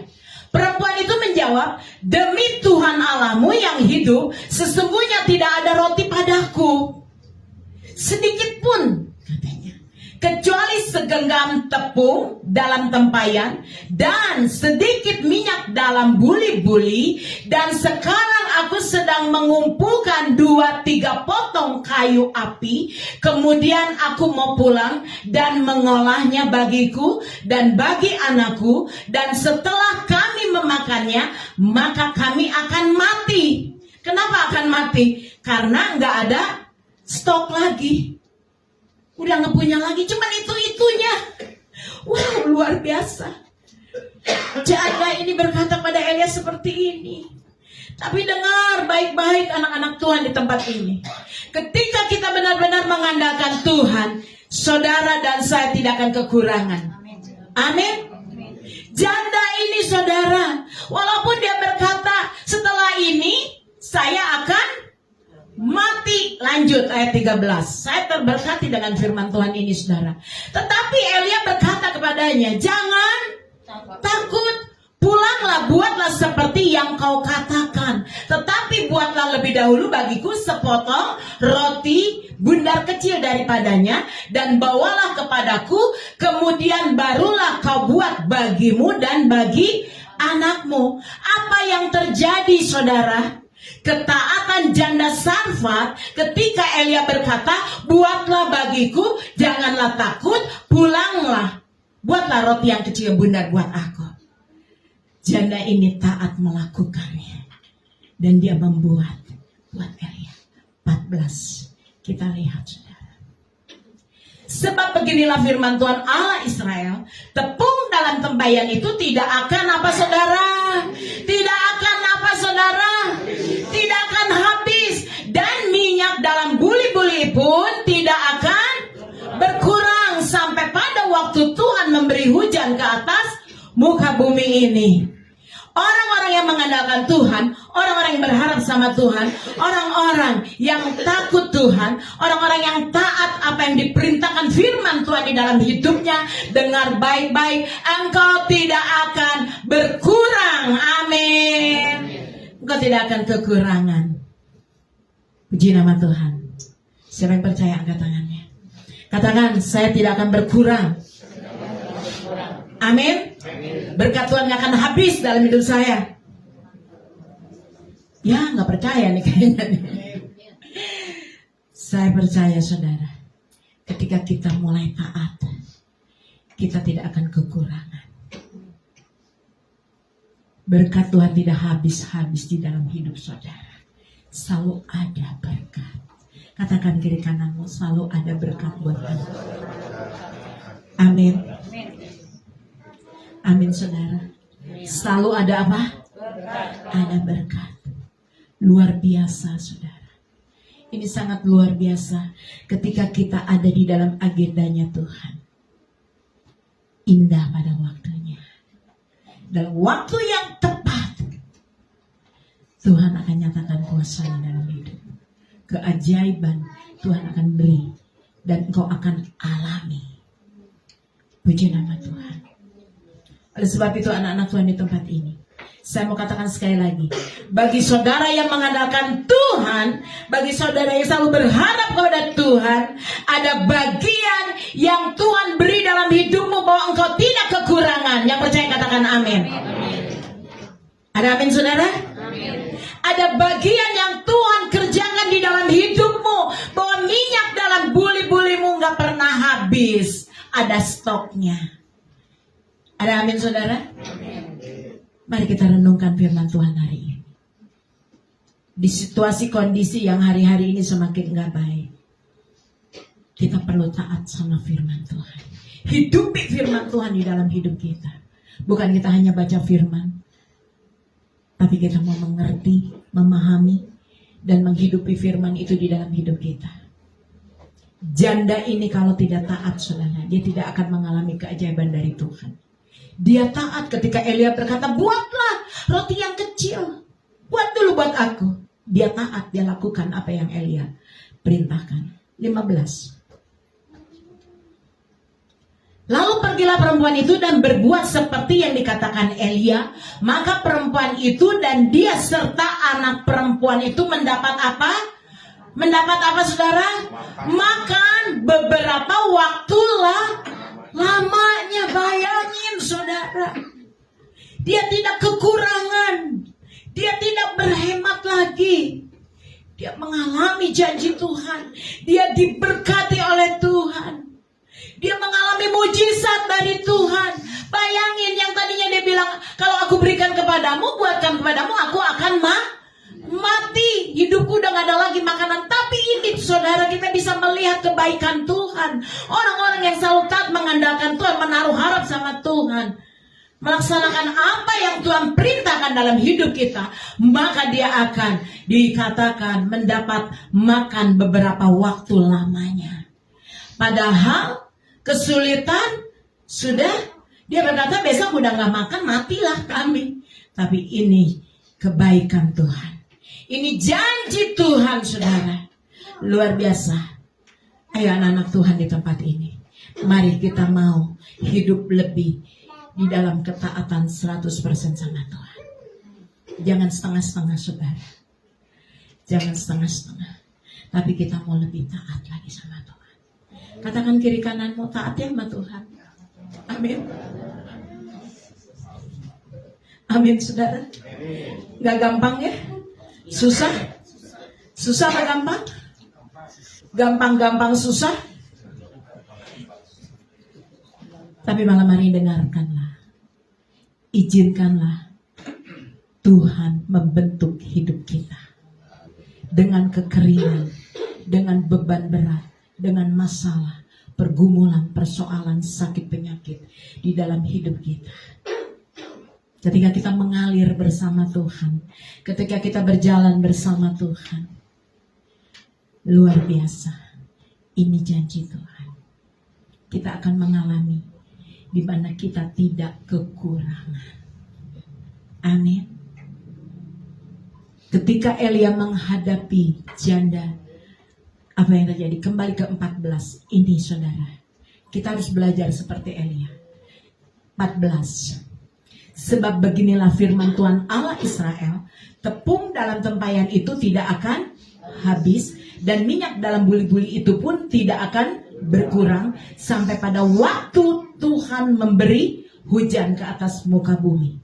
Perempuan itu menjawab, demi Tuhan Allahmu yang hidup, sesungguhnya tidak ada roti padaku. Sedikit pun, katanya. Kecuali segenggam tepung dalam tempayan dan sedikit minyak dalam buli-buli. Dan sekarang aku sedang mengumpulkan 2-3 potong kayu api. Kemudian aku mau pulang dan mengolahnya bagiku dan bagi anakku. Dan setelah kami memakannya, maka kami akan mati. Kenapa akan mati? Karena nggak ada stok lagi. Udah nggak punya lagi, cuman itu-itunya. Wow, luar biasa. Janda ini berkata pada Elia seperti ini. Tapi dengar baik-baik anak-anak Tuhan di tempat ini. Ketika kita benar-benar mengandalkan Tuhan, saudara dan saya tidak akan kekurangan. Amin. Janda ini saudara, walaupun dia berkata setelah ini saya akan mati, lanjut ayat 13. Saya terberkati dengan firman Tuhan ini saudara. Tetapi Elia berkata kepadanya, jangan takut, pulanglah, buatlah seperti yang kau katakan. Tetapi buatlah lebih dahulu bagiku sepotong roti bundar kecil daripadanya, dan bawalah kepadaku, kemudian barulah kau buat bagimu dan bagi anakmu. Apa yang terjadi saudara? Ketaatan janda Sarfat ketika Elia berkata, buatlah bagiku, janganlah takut, pulanglah, buatlah roti yang kecil bundar buat aku. Janda ini taat melakukannya. Dan dia membuat buat Elia. 14. Kita lihat saudara. Sebab beginilah firman Tuhan Allah Israel, tepung dalam tempayan itu tidak akan apa saudara? Tidak akan apa saudara? Tidak akan habis. Dan minyak dalam buli-buli pun tidak akan berkurang sampai pada waktu Tuhan memberi hujan ke atas muka bumi ini. Orang-orang yang mengandalkan Tuhan, orang-orang yang berharap sama Tuhan, orang-orang yang takut Tuhan, orang-orang yang taat apa yang diperintahkan firman Tuhan di dalam hidupnya, dengar baik-baik, engkau tidak akan berkurang. Amin. Engkau tidak akan kekurangan. Puji nama Tuhan. Siapa yang percaya angkat tangannya. Katakan, saya tidak akan berkurang. Amin. Berkat Tuhan gak akan habis dalam hidup saya. Ya, nggak percaya nih kayaknya nih. Saya percaya saudara, ketika kita mulai taat, kita tidak akan kekurangan. Berkat Tuhan tidak habis-habis di dalam hidup saudara. Selalu ada berkat. Katakan kiri kananmu, selalu ada berkat buat kamu. Amin. Amin saudara. Selalu ada apa? Ada berkat. Luar biasa saudara. Ini sangat luar biasa ketika kita ada di dalam agendanya Tuhan. Indah pada waktunya. Dalam waktu yang tepat, Tuhan akan nyatakan kuasa dalam hidup. Keajaiban Tuhan akan beri dan engkau akan alami. Puji nama Tuhan. Oleh sebab itu anak-anak Tuhan di tempat ini, saya mau katakan sekali lagi, bagi saudara yang mengandalkan Tuhan, bagi saudara yang selalu berharap kepada Tuhan, ada bagian yang Tuhan beri dalam hidupmu bahwa engkau tidak kekurangan. Yang percaya katakan amin. Ada amin saudara? Amin. Ada bagian yang Tuhan kerjakan di dalam hidupmu, bahwa minyak dalam buli-bulimu gak pernah habis. Ada stoknya. Ada amin saudara? Amin. Mari kita renungkan firman Tuhan hari ini. Di situasi kondisi yang hari-hari ini semakin gak baik, kita perlu taat sama firman Tuhan. Hidupi firman Tuhan di dalam hidup kita. Bukan kita hanya baca firman, tapi kita mau mengerti, memahami, dan menghidupi firman itu di dalam hidup kita. Janda ini kalau tidak taat saudara, dia tidak akan mengalami keajaiban dari Tuhan. Dia taat ketika Elia berkata, buatlah roti yang kecil. Buat dulu buat aku. Dia taat, dia lakukan apa yang Elia perintahkan. 15. Lalu pergilah perempuan itu dan berbuat seperti yang dikatakan Elia. Maka perempuan itu dan dia serta anak perempuan itu mendapat apa? Mendapat apa saudara? Makan beberapa waktu lamanya. Bayangin saudara, dia tidak kekurangan, dia tidak berhemat lagi, dia mengalami janji Tuhan, dia diberkati oleh Tuhan, dia mengalami mujizat dari Tuhan. Bayangin yang tadinya dia bilang, kalau aku berikan kepadamu, buatkan kepadamu, aku akan mati, hidupku udah gak ada lagi makanan. Tapi ini saudara, kita bisa melihat kebaikan Tuhan. Orang-orang yang selalu taat mengandalkan Tuhan, menaruh harap sama Tuhan, melaksanakan apa yang Tuhan perintahkan dalam hidup kita, maka dia akan dikatakan mendapat makan beberapa waktu lamanya. Padahal kesulitan sudah, dia berkata besok udah gak makan, matilah kami. Tapi ini kebaikan Tuhan. Ini janji Tuhan saudara. Luar biasa. Ayo anak-anak Tuhan di tempat ini, mari kita mau hidup lebih di dalam ketaatan 100% sama Tuhan. Jangan setengah-setengah saudara. Jangan setengah-setengah. Tapi kita mau lebih taat lagi sama Tuhan. Katakan kiri kananmu, taat ya sama Tuhan. Amin. Amin saudara. Gak gampang ya? Susah? Susah apa gampang? Gampang-gampang susah. Tapi malam hari dengarkanlah, izinkanlah Tuhan membentuk hidup kita dengan kekeringan, dengan beban berat, dengan masalah, pergumulan, persoalan, sakit, penyakit di dalam hidup kita. Ketika kita mengalir bersama Tuhan, ketika kita berjalan bersama Tuhan, luar biasa, ini janji Tuhan. Kita akan mengalami di mana kita tidak kekurangan. Amin. Ketika Elia menghadapi janda, apa yang terjadi? Kembali ke 14. Ini saudara, kita harus belajar seperti Elia. 14. Sebab beginilah firman Tuhan Allah Israel, tepung dalam tempayan itu tidak akan habis, dan minyak dalam buli-buli itu pun tidak akan berkurang, sampai pada waktu Tuhan memberi hujan ke atas muka bumi.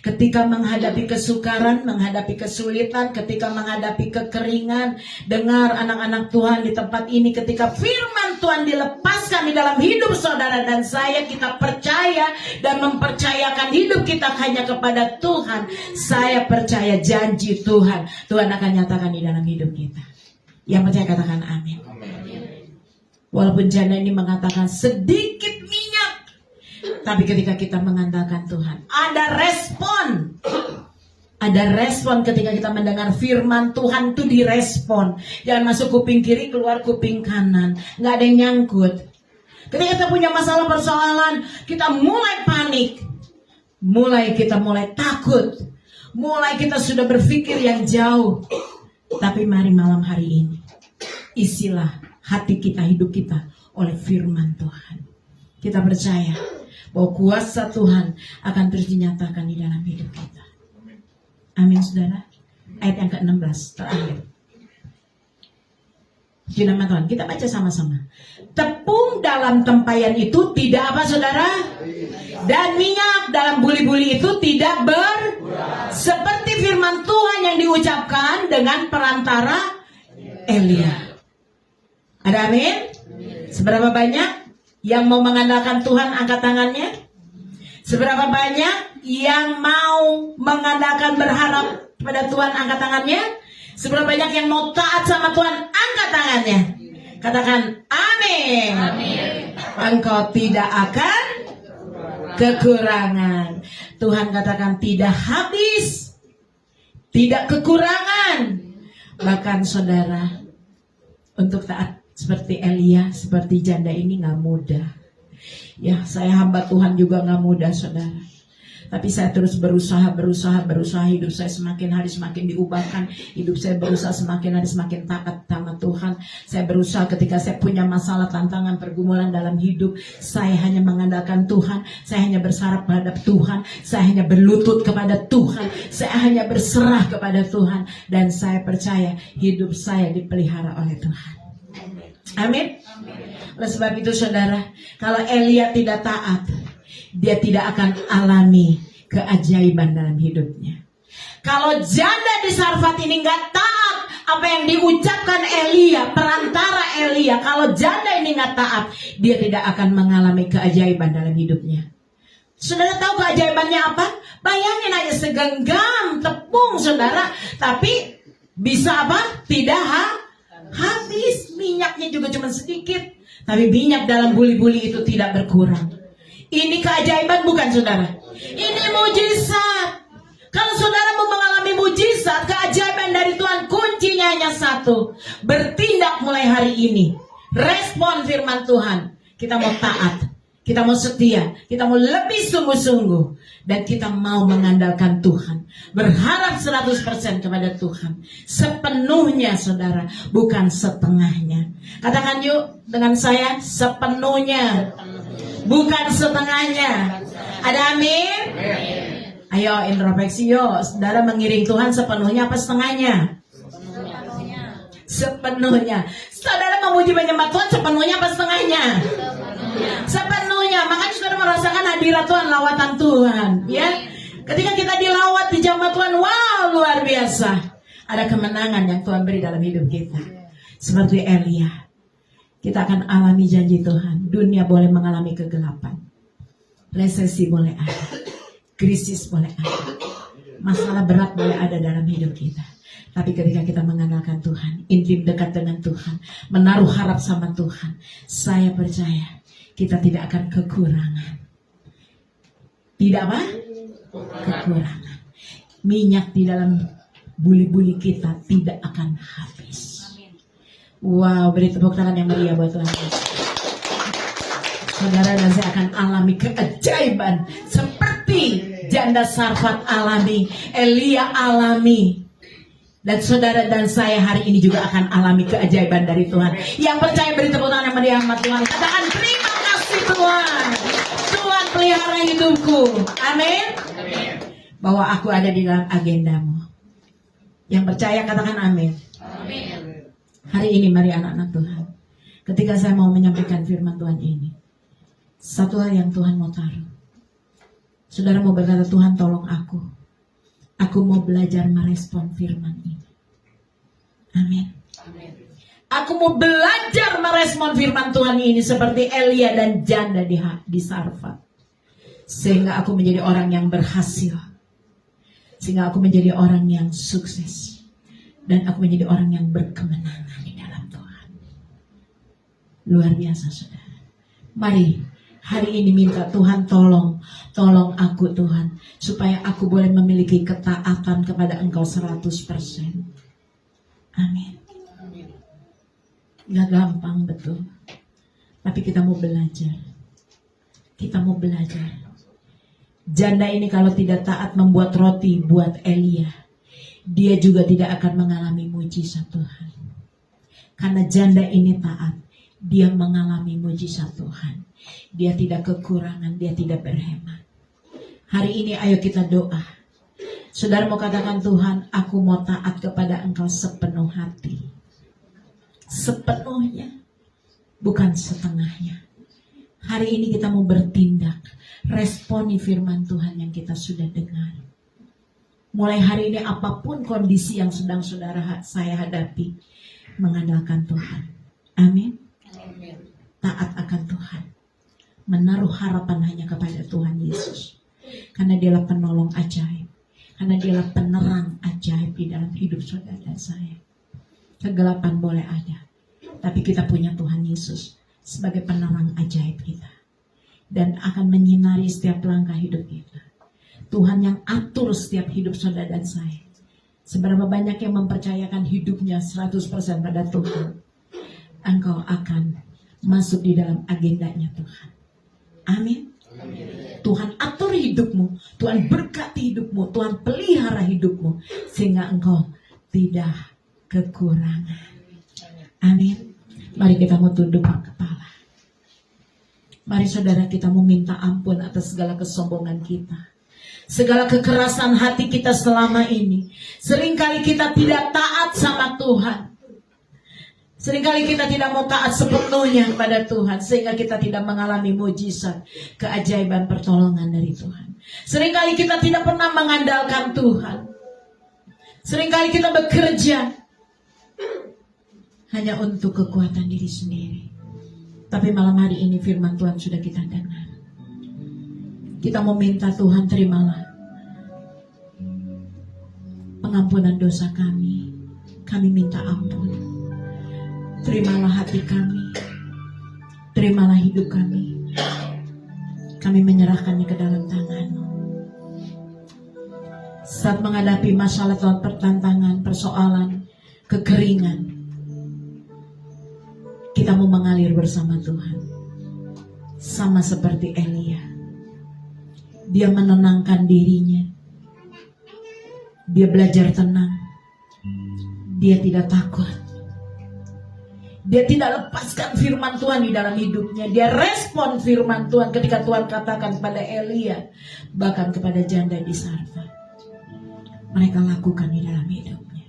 Ketika menghadapi kesukaran, menghadapi kesulitan, ketika menghadapi kekeringan, dengar anak-anak Tuhan di tempat ini, ketika firman Tuhan dilepaskan di dalam hidup saudara dan saya, kita percaya dan mempercayakan hidup kita hanya kepada Tuhan. Saya percaya janji Tuhan, Tuhan akan nyatakan di dalam hidup kita. Yang percaya katakan amin. Walaupun janda ini mengatakan sedikit minyak, tapi ketika kita mengandalkan Tuhan, ada respon. Ada respon ketika kita mendengar firman Tuhan, itu direspon. Jangan masuk kuping kiri, keluar kuping kanan. Nggak ada yang nyangkut. Ketika kita punya masalah persoalan, kita mulai panik. Kita mulai takut. Mulai kita sudah berpikir yang jauh. Tapi mari malam hari ini, isilah hati kita, hidup kita oleh firman Tuhan. Kita percaya bahwa kuasa Tuhan akan terus dinyatakan di dalam hidup kita. Amin, saudara. Ayat yang ke-16 terakhir. Di nama Tuhan, kita baca sama-sama. Tepung dalam tempayan itu tidak apa, saudara? Dan minyak dalam buli-buli itu tidak seperti firman Tuhan yang diucapkan dengan perantara Elia. Ada amin? Seberapa banyak yang mau mengandalkan Tuhan, angkat tangannya? Seberapa banyak yang mau mengandalkan, berharap pada Tuhan, angkat tangannya? Seberapa banyak yang mau taat sama Tuhan, angkat tangannya? Katakan amin. Engkau tidak akan kekurangan. Tuhan katakan tidak habis, tidak kekurangan. Bahkan saudara, untuk taat seperti Elia, seperti janda ini gak mudah. Ya, saya hamba Tuhan juga gak mudah, saudara. Tapi saya terus berusaha. Hidup saya semakin hari semakin diubahkan. Hidup saya berusaha semakin hari semakin taat sama Tuhan. Saya berusaha ketika saya punya masalah, tantangan, pergumulan dalam hidup, saya hanya mengandalkan Tuhan. Saya hanya bersarap terhadap Tuhan. Saya hanya berlutut kepada Tuhan. Saya hanya berserah kepada Tuhan. Dan saya percaya hidup saya dipelihara oleh Tuhan. Amin. Oleh sebab itu saudara, kalau Elia tidak taat, dia tidak akan alami keajaiban dalam hidupnya. Kalau janda di Sarfat ini gak taat apa yang diucapkan Elia, perantara Elia, kalau janda ini gak taat, dia tidak akan mengalami keajaiban dalam hidupnya. Saudara tahu keajaibannya apa? Bayangin aja segenggam tepung saudara, tapi bisa apa? Tidak habis. Minyaknya juga cuma sedikit, tapi minyak dalam buli-buli itu tidak berkurang. Ini keajaiban bukan saudara? Ini mujizat. Kalau saudara mau mengalami mujizat, keajaiban dari Tuhan, kuncinya hanya satu. Bertindak mulai hari ini. Respon firman Tuhan. Kita mau taat, kita mau setia, kita mau lebih sungguh-sungguh, dan kita mau mengandalkan Tuhan. Berharap 100% kepada Tuhan. Sepenuhnya saudara, bukan setengahnya. Katakan yuk dengan saya, sepenuhnya, bukan setengahnya. Ada amin? Ayo introspeksi yuk. Saudara mengiring Tuhan sepenuhnya apa setengahnya? Sepenuhnya. Saudara memuji menyembah Tuhan sepenuhnya apa setengahnya? Sepenuhnya. Makanya saudara merasakan hadirat Tuhan, lawatan Tuhan, ya. Ketika kita dilawat, dijamah Tuhan, wow, luar biasa. Ada kemenangan yang Tuhan beri dalam hidup kita. Seperti Elia, kita akan alami janji Tuhan. Dunia boleh mengalami kegelapan, resesi boleh ada, krisis boleh ada, masalah berat boleh ada dalam hidup kita. Tapi ketika kita mengandalkan Tuhan, intim dekat dengan Tuhan, menaruh harap sama Tuhan, saya percaya kita tidak akan kekurangan. Tidak apa? Kekurangan. Minyak di dalam buli-buli kita tidak akan habis. Wow, beri tepuk tangan yang meriah buat Tuhan. Saudara dan saya akan alami keajaiban seperti janda Sarfat alami, Elia alami. Dan saudara dan saya hari ini juga akan alami keajaiban dari Tuhan. Yang percaya beri tepuk tangan yang meriah buat Tuhan. Katakan terima kasih Tuhan. Tuhan pelihara hidupku. Amin. Bahwa aku ada di dalam agendamu. Yang percaya katakan amin. Amin. Hari ini mari anak-anak Tuhan, ketika saya mau menyampaikan firman Tuhan ini, satu hal yang Tuhan mau taruh, Saudara mau berkata, Tuhan tolong aku. Aku mau belajar merespon firman ini. Amin. Aku mau belajar merespon firman Tuhan ini seperti Elia dan janda di Sarfat. Sehingga aku menjadi orang yang berhasil. Sehingga aku menjadi orang yang sukses. Dan aku menjadi orang yang berkemenangan di dalam Tuhan. Luar biasa, saudara. Mari hari ini minta Tuhan tolong aku Tuhan. Supaya aku boleh memiliki ketaatan kepada Engkau 100%. Amin. Gak gampang, betul. Tapi kita mau belajar. Kita mau belajar. Janda ini kalau tidak taat membuat roti buat Elia, dia juga tidak akan mengalami mujizat Tuhan. Karena janda ini taat, dia mengalami mujizat Tuhan. Dia tidak kekurangan, dia tidak berhemat. Hari ini ayo kita doa. Saudara mau katakan, Tuhan, aku mau taat kepada Engkau sepenuh hati. Sepenuhnya, bukan setengahnya. Hari ini kita mau bertindak, responi firman Tuhan yang kita sudah dengar. Mulai hari ini apapun kondisi yang sedang saya hadapi, mengandalkan Tuhan. Amin. Taat akan Tuhan. Menaruh harapan hanya kepada Tuhan Yesus. Karena dialah penolong ajaib. Karena dialah penerang ajaib di dalam hidup saudara dan saya. Kegelapan boleh ada, tapi kita punya Tuhan Yesus sebagai penerang ajaib kita. Dan akan menyinari setiap langkah hidup kita. Tuhan yang atur setiap hidup saudara dan saya. Seberapa banyak yang mempercayakan hidupnya 100% pada Tuhan, engkau akan masuk di dalam agendanya Tuhan. Amin. Tuhan atur hidupmu, Tuhan berkati hidupmu, Tuhan pelihara hidupmu, sehingga engkau tidak kekurangan. Amin. Mari kita mau tundukkan kepala. Mari saudara kita mau minta ampun atas segala kesombongan kita. Segala kekerasan hati kita selama ini. Seringkali kita tidak taat sama Tuhan. Seringkali kita tidak mau taat sepenuhnya kepada Tuhan. Sehingga kita tidak mengalami mujizat, keajaiban, pertolongan dari Tuhan. Seringkali kita tidak pernah mengandalkan Tuhan. Seringkali kita bekerja hanya untuk kekuatan diri sendiri. Tapi malam hari ini firman Tuhan sudah kita dengar. Kita mau minta Tuhan, terimalah pengampunan dosa kami. Kami minta ampun. Terimalah hati kami. Terimalah hidup kami. Kami menyerahkannya ke dalam tangan-Mu. Saat menghadapi masalah Tuhan, pertantangan, persoalan, kekeringan, kita mau mengalir bersama Tuhan. Sama seperti Elia. Dia menenangkan dirinya. Dia belajar tenang. Dia tidak takut. Dia tidak lepaskan firman Tuhan di dalam hidupnya. Dia respon firman Tuhan ketika Tuhan katakan pada Elia, bahkan kepada janda di Sarfat. Mereka lakukan di dalam hidupnya.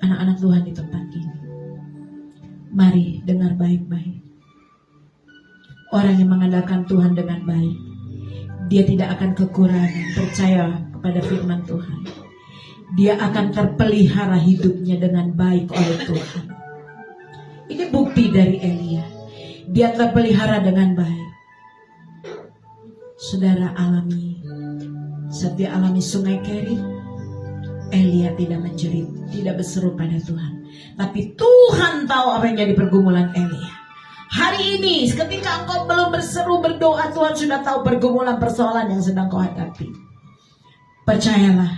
Anak-anak Tuhan di tempat ini, mari dengar baik-baik. Orang yang mengandalkan Tuhan dengan baik, dia tidak akan kekurangan. Percaya kepada firman Tuhan. Dia akan terpelihara hidupnya dengan baik oleh Tuhan. Ini bukti dari Elia. Dia terpelihara dengan baik. Saudara alami, setiap alami sungai Keri, Elia tidak menjerit, tidak berseru pada Tuhan. Tapi Tuhan tahu apa yang jadi pergumulan Elia. Hari ini ketika engkau belum berseru berdoa, Tuhan sudah tahu pergumulan persoalan yang sedang kau hadapi. Percayalah,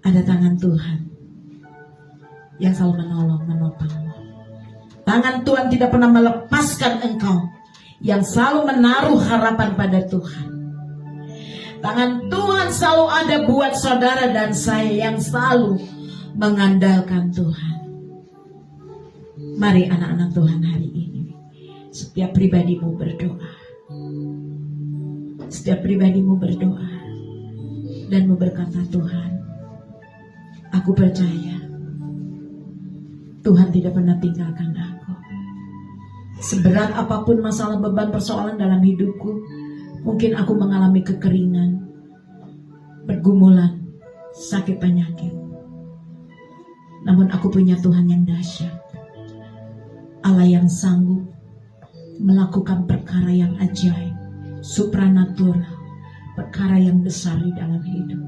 ada tangan Tuhan yang selalu menolong, menopangmu. Tangan Tuhan tidak pernah melepaskan engkau, yang selalu menaruh harapan pada Tuhan. Tangan Tuhan selalu ada buat saudara dan saya yang selalu mengandalkan Tuhan. Mari anak-anak Tuhan hari ini, setiap pribadimu berdoa. Setiap pribadimu berdoa dan berkata, Tuhan, aku percaya Tuhan tidak pernah tinggalkan aku. Seberat apapun masalah, beban, persoalan dalam hidupku, Mungkin aku mengalami kekeringan, pergumulan, sakit penyakit. Namun aku punya Tuhan yang dahsyat. Allah yang sanggup melakukan perkara yang ajaib, supranatural, perkara yang besar di dalam hidup.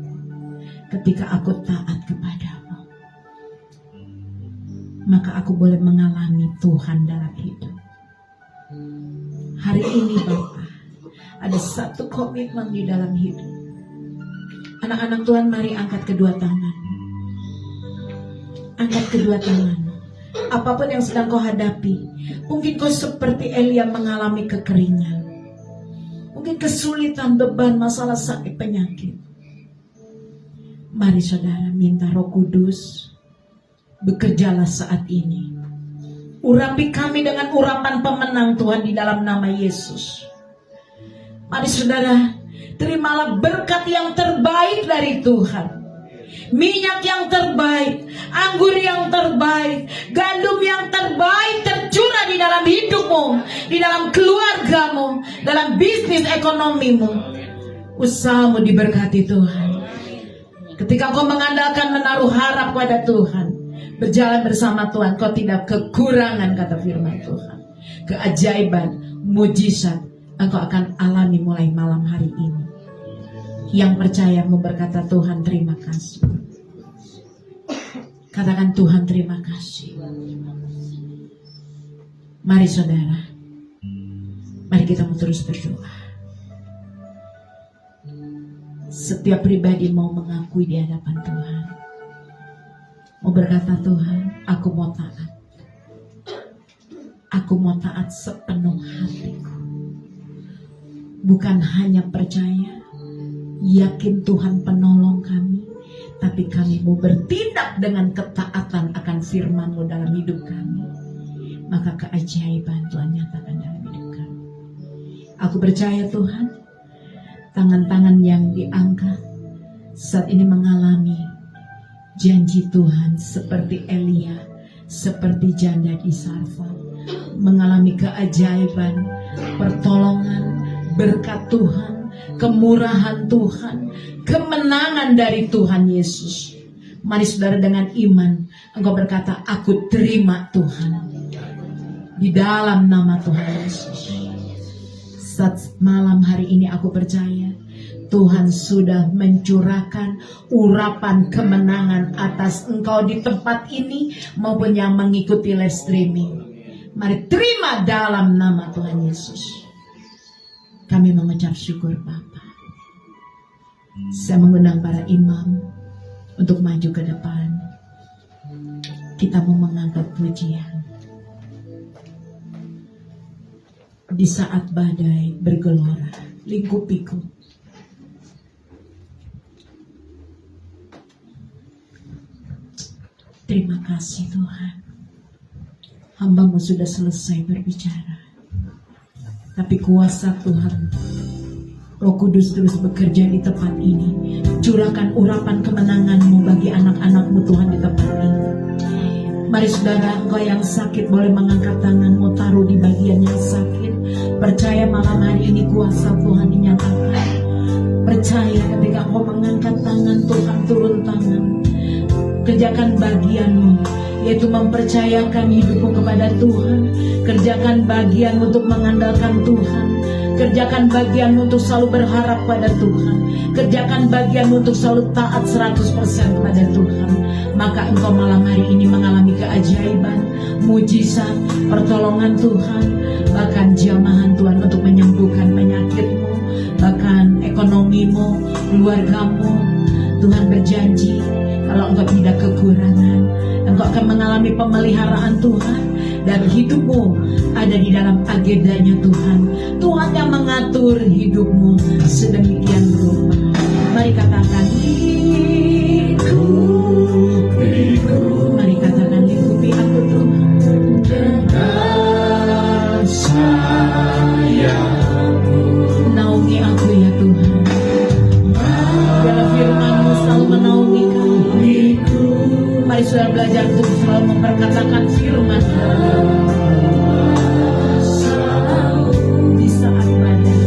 Ketika aku taat kepadamu, maka aku boleh mengalami Tuhan dalam hidup. Hari ini Bapak, ada satu komitmen di dalam hidup. Anak-anak Tuhan, mari angkat kedua tangan. Angkat kedua tangan. Apapun yang sedang kau hadapi, mungkin kau seperti Elia mengalami kekeringan, mungkin kesulitan, beban, masalah, sakit, penyakit. Mari saudara minta Roh Kudus, bekerjalah saat ini. Urapi kami dengan urapan pemenang Tuhan di dalam nama Yesus. Mari saudara, terimalah berkat yang terbaik dari Tuhan. Minyak yang terbaik, anggur yang terbaik, gandum yang terbaik tercurah di dalam hidupmu, di dalam keluargamu, dalam bisnis ekonomimu. Usahamu diberkati Tuhan. Ketika kau mengandalkan, menaruh harap pada Tuhan, berjalan bersama Tuhan, kau tidak kekurangan, kata firman Tuhan. Keajaiban, mujizat engkau akan alami mulai malam hari ini. Yang percaya berkata, Tuhan terima kasih. Katakan, Tuhan terima kasih. Mari saudara, mari kita mau terus berdoa. Setiap pribadi mau mengakui di hadapan Tuhan, mau berkata, Tuhan, aku mau taat. Aku mau taat sepenuh hatiku. Bukan hanya percaya, yakin Tuhan penolong kami, tapi kami mau bertindak dengan ketaatan akan firman-Mu dalam hidup kami. Maka keajaiban Tuhan nyatakan dalam hidup kami. Aku percaya Tuhan, tangan-tangan yang diangkat saat ini mengalami janji Tuhan seperti Elia, seperti janda di Sarfat, mengalami keajaiban, pertolongan, berkat Tuhan, kemurahan Tuhan, kemenangan dari Tuhan Yesus. Mari saudara dengan iman engkau berkata, aku terima Tuhan di dalam nama Tuhan Yesus. Saat malam hari ini aku percaya Tuhan sudah mencurahkan urapan kemenangan atas engkau di tempat ini maupun yang mengikuti live streaming. Mari terima dalam nama Tuhan Yesus. Kami mengucap syukur Bapa. Saya mengundang para imam untuk maju ke depan. Kita mau mengangkat pujian. Di saat badai bergelora, lingkupiku. Terima kasih Tuhan. Hamba-Mu sudah selesai berbicara. Tapi kuasa Tuhan, Roh Kudus terus bekerja di tempat ini. Curahkan urapan kemenangan-Mu bagi anak-anak-Mu Tuhan di tempat ini. Mari saudara, engkau yang sakit boleh mengangkat tangan-Mu, taruh di bagian yang sakit. Percaya malam hari ini kuasa Tuhan dinyatakan. Percaya ketika engkau mengangkat tangan, Tuhan turun tangan. Kerjakan bagian-Mu, yaitu mempercayakan hidupmu kepada Tuhan. Kerjakan bagian untuk mengandalkan Tuhan. Kerjakan bagian untuk selalu berharap pada Tuhan. Kerjakan bagian untuk selalu taat 100% kepada Tuhan. Maka engkau malam hari ini mengalami keajaiban, mujizat, pertolongan Tuhan, bahkan jamahan Tuhan untuk menyembuhkan penyakitmu, bahkan ekonomimu, keluargamu. Tuhan berjanji kalau engkau tidak kekurangan, engkau akan mengalami pemeliharaan Tuhan. Dan hidupmu ada di dalam agendanya Tuhan. Tuhan yang mengatur hidupmu sedemikian rupa. Mari katakan, mari katakan, lingkupi aku Tuhan dengan sayang-Mu. Naungi aku ya Tuhan. Dalam firman-Mu selalu menaungi kami. Mari saudara belajar untuk selalu memperkatakan firman di saat badai.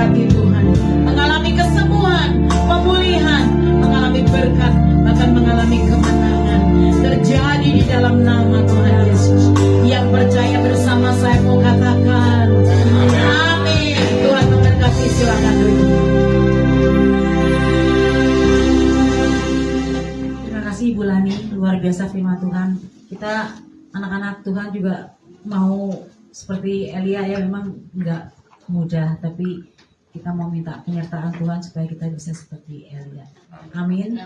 memberkati Tuhan, mengalami kesembuhan, pemulihan, mengalami berkat, bahkan mengalami kemenangan terjadi di dalam nama Tuhan Yesus. Yang percaya bersama saya mau katakan amin. Tuhan memberkati, silakan duduk. Terima kasih Ibu Lani, luar biasa firman Tuhan. Kita anak-anak Tuhan juga mau seperti Elia ya, memang nggak mudah, tapi kita mau minta penyertaan Tuhan supaya kita bisa seperti Elia. Amin.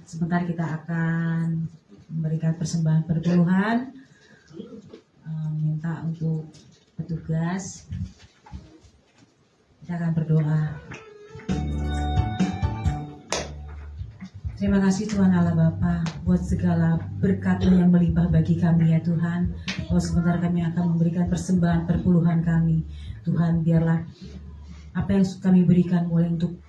Sebentar kita akan memberikan persembahan perpuluhan. Minta untuk petugas. Kita akan berdoa. Terima kasih Tuhan Allah Bapa buat segala berkat-Mu yang melimpah bagi kami ya Tuhan. Oh, sebentar kami akan memberikan persembahan perpuluhan kami. Tuhan, biarlah apa yang kami berikan boleh untuk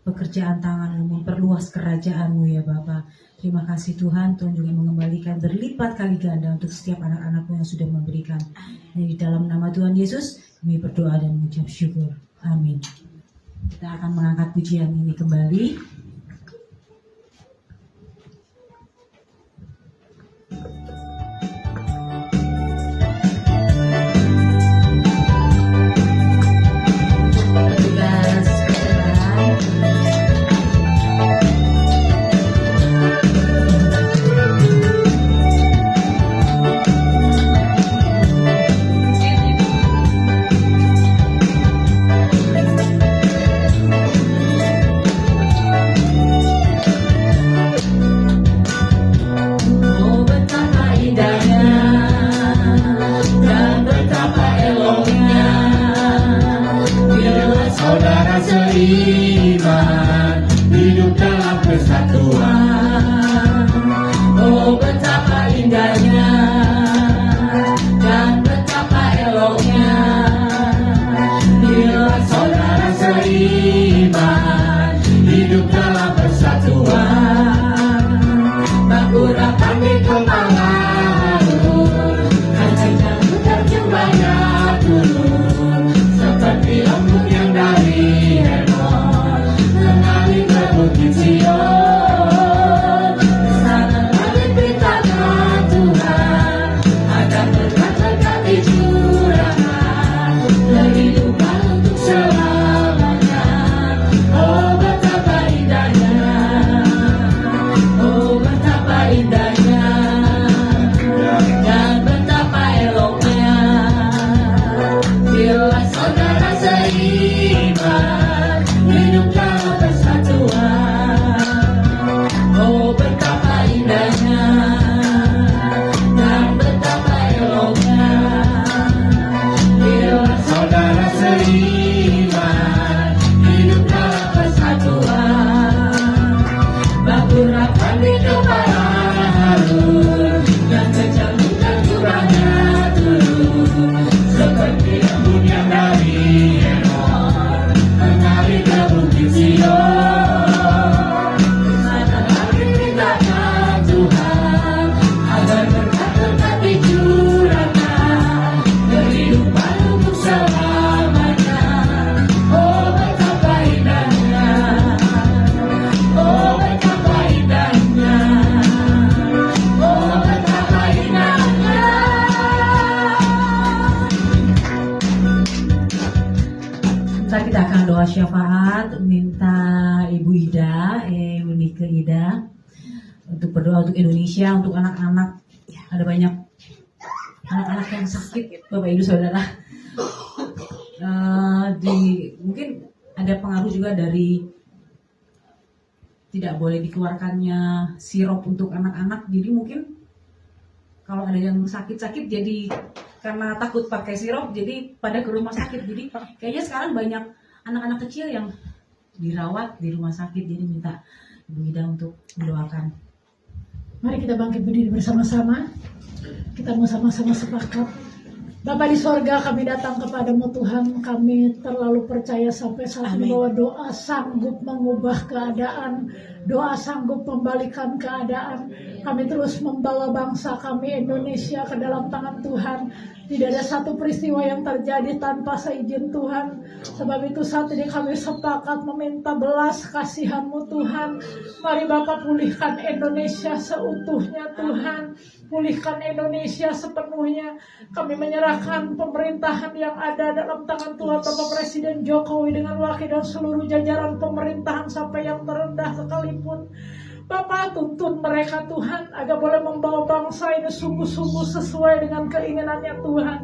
pekerjaan tangan-Mu, memperluas kerajaan-Mu ya Bapa. Terima kasih Tuhan juga mengembalikan berlipat kali ganda untuk setiap anak-anak-Mu yang sudah memberikan. Di dalam nama Tuhan Yesus kami berdoa dan mengucap syukur. Amin. Kita akan mengangkat pujian ini kembali. Syafaat minta Ibu Ida, Unike Ida untuk berdoa untuk Indonesia, untuk anak-anak. Ada banyak anak-anak yang sakit, Bapak Ibu Saudara. Mungkin ada pengaruh juga dari tidak boleh dikeluarkannya sirop untuk anak-anak. Jadi mungkin kalau ada yang sakit-sakit jadi karena takut pakai sirop jadi pada ke rumah sakit. Jadi kayaknya sekarang banyak anak-anak kecil yang dirawat di rumah sakit, jadi minta Ibu Ida untuk mendoakan. Mari kita bangkit berdiri bersama-sama. Kita mau sama-sama sepakat Bapa di sorga, kami datang kepadamu Tuhan. Kami terlalu percaya sampai saat ini bahwa doa sanggup mengubah keadaan, doa sanggup membalikan keadaan. Kami terus membawa bangsa kami Indonesia ke dalam tangan Tuhan. Tidak ada satu peristiwa yang terjadi tanpa seizin Tuhan. Sebab itu saat ini kami sepakat meminta belas kasihan-Mu Tuhan. Mari Bapa pulihkan Indonesia seutuhnya Tuhan. Pulihkan Indonesia sepenuhnya. Kami menyerahkan pemerintahan yang ada dalam tangan Tuhan Bapak Presiden Jokowi dengan wakil dan seluruh jajaran pemerintahan sampai yang terendah sekalipun. Bapak tuntun mereka Tuhan agar boleh membawa bangsa ini sungguh-sungguh sesuai dengan keinginannya Tuhan.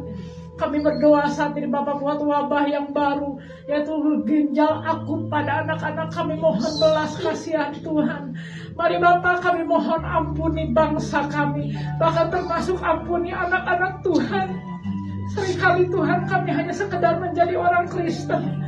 Kami berdoa saat ini Bapak buat wabah yang baru, yaitu ginjal akut pada anak-anak. Kami mohon belas kasihan Tuhan. Mari Bapak kami mohon ampuni bangsa kami, bahkan termasuk ampuni anak-anak Tuhan. Seringkali Tuhan kami hanya sekedar menjadi orang Kristen.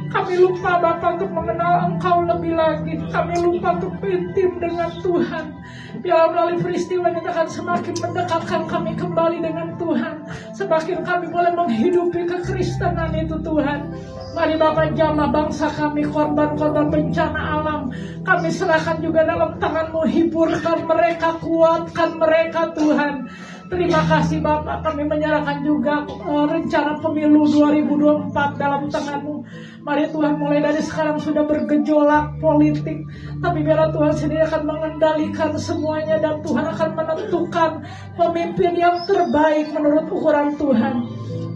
Kami lupa Bapak untuk mengenal Engkau lebih lagi. Kami lupa untuk intim dengan Tuhan. Biar melalui peristiwa ini akan semakin mendekatkan kami kembali dengan Tuhan. Semakin kami boleh menghidupi kekristenan itu Tuhan. Mari Bapak jamah bangsa kami, korban-korban bencana alam. Kami serahkan juga dalam tangan-Mu. Hiburkan mereka, kuatkan mereka Tuhan. Terima kasih Bapak, kami menyerahkan juga rencana pemilu 2024 dalam tangan-Mu. Mari Tuhan mulai dari sekarang sudah bergejolak politik, tapi biarlah Tuhan sendiri akan mengendalikan semuanya dan Tuhan akan menentukan pemimpin yang terbaik menurut ukuran Tuhan.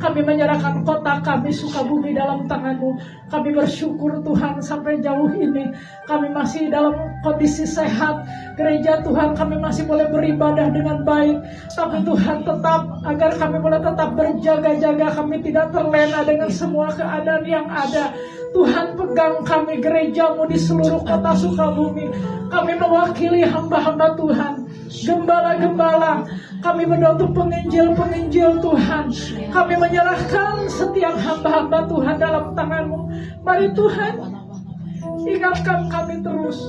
Kami menyerahkan kota kami Sukabumi dalam tangan-Mu. Kami bersyukur Tuhan sampai jauh ini kami masih dalam kondisi sehat. Gereja Tuhan kami masih boleh beribadah dengan baik. Tapi Tuhan tetap agar kami boleh tetap berjaga-jaga. Kami tidak terlena dengan semua keadaan yang ada. Tuhan pegang kami gereja-Mu di seluruh kota Sukabumi. Kami mewakili hamba-hamba Tuhan, gembala-gembala. Kami berdoa untuk penginjil-penginjil Tuhan. Kami menyerahkan setiap hamba-hamba Tuhan dalam tangan-Mu. Mari Tuhan, ingatkan kami terus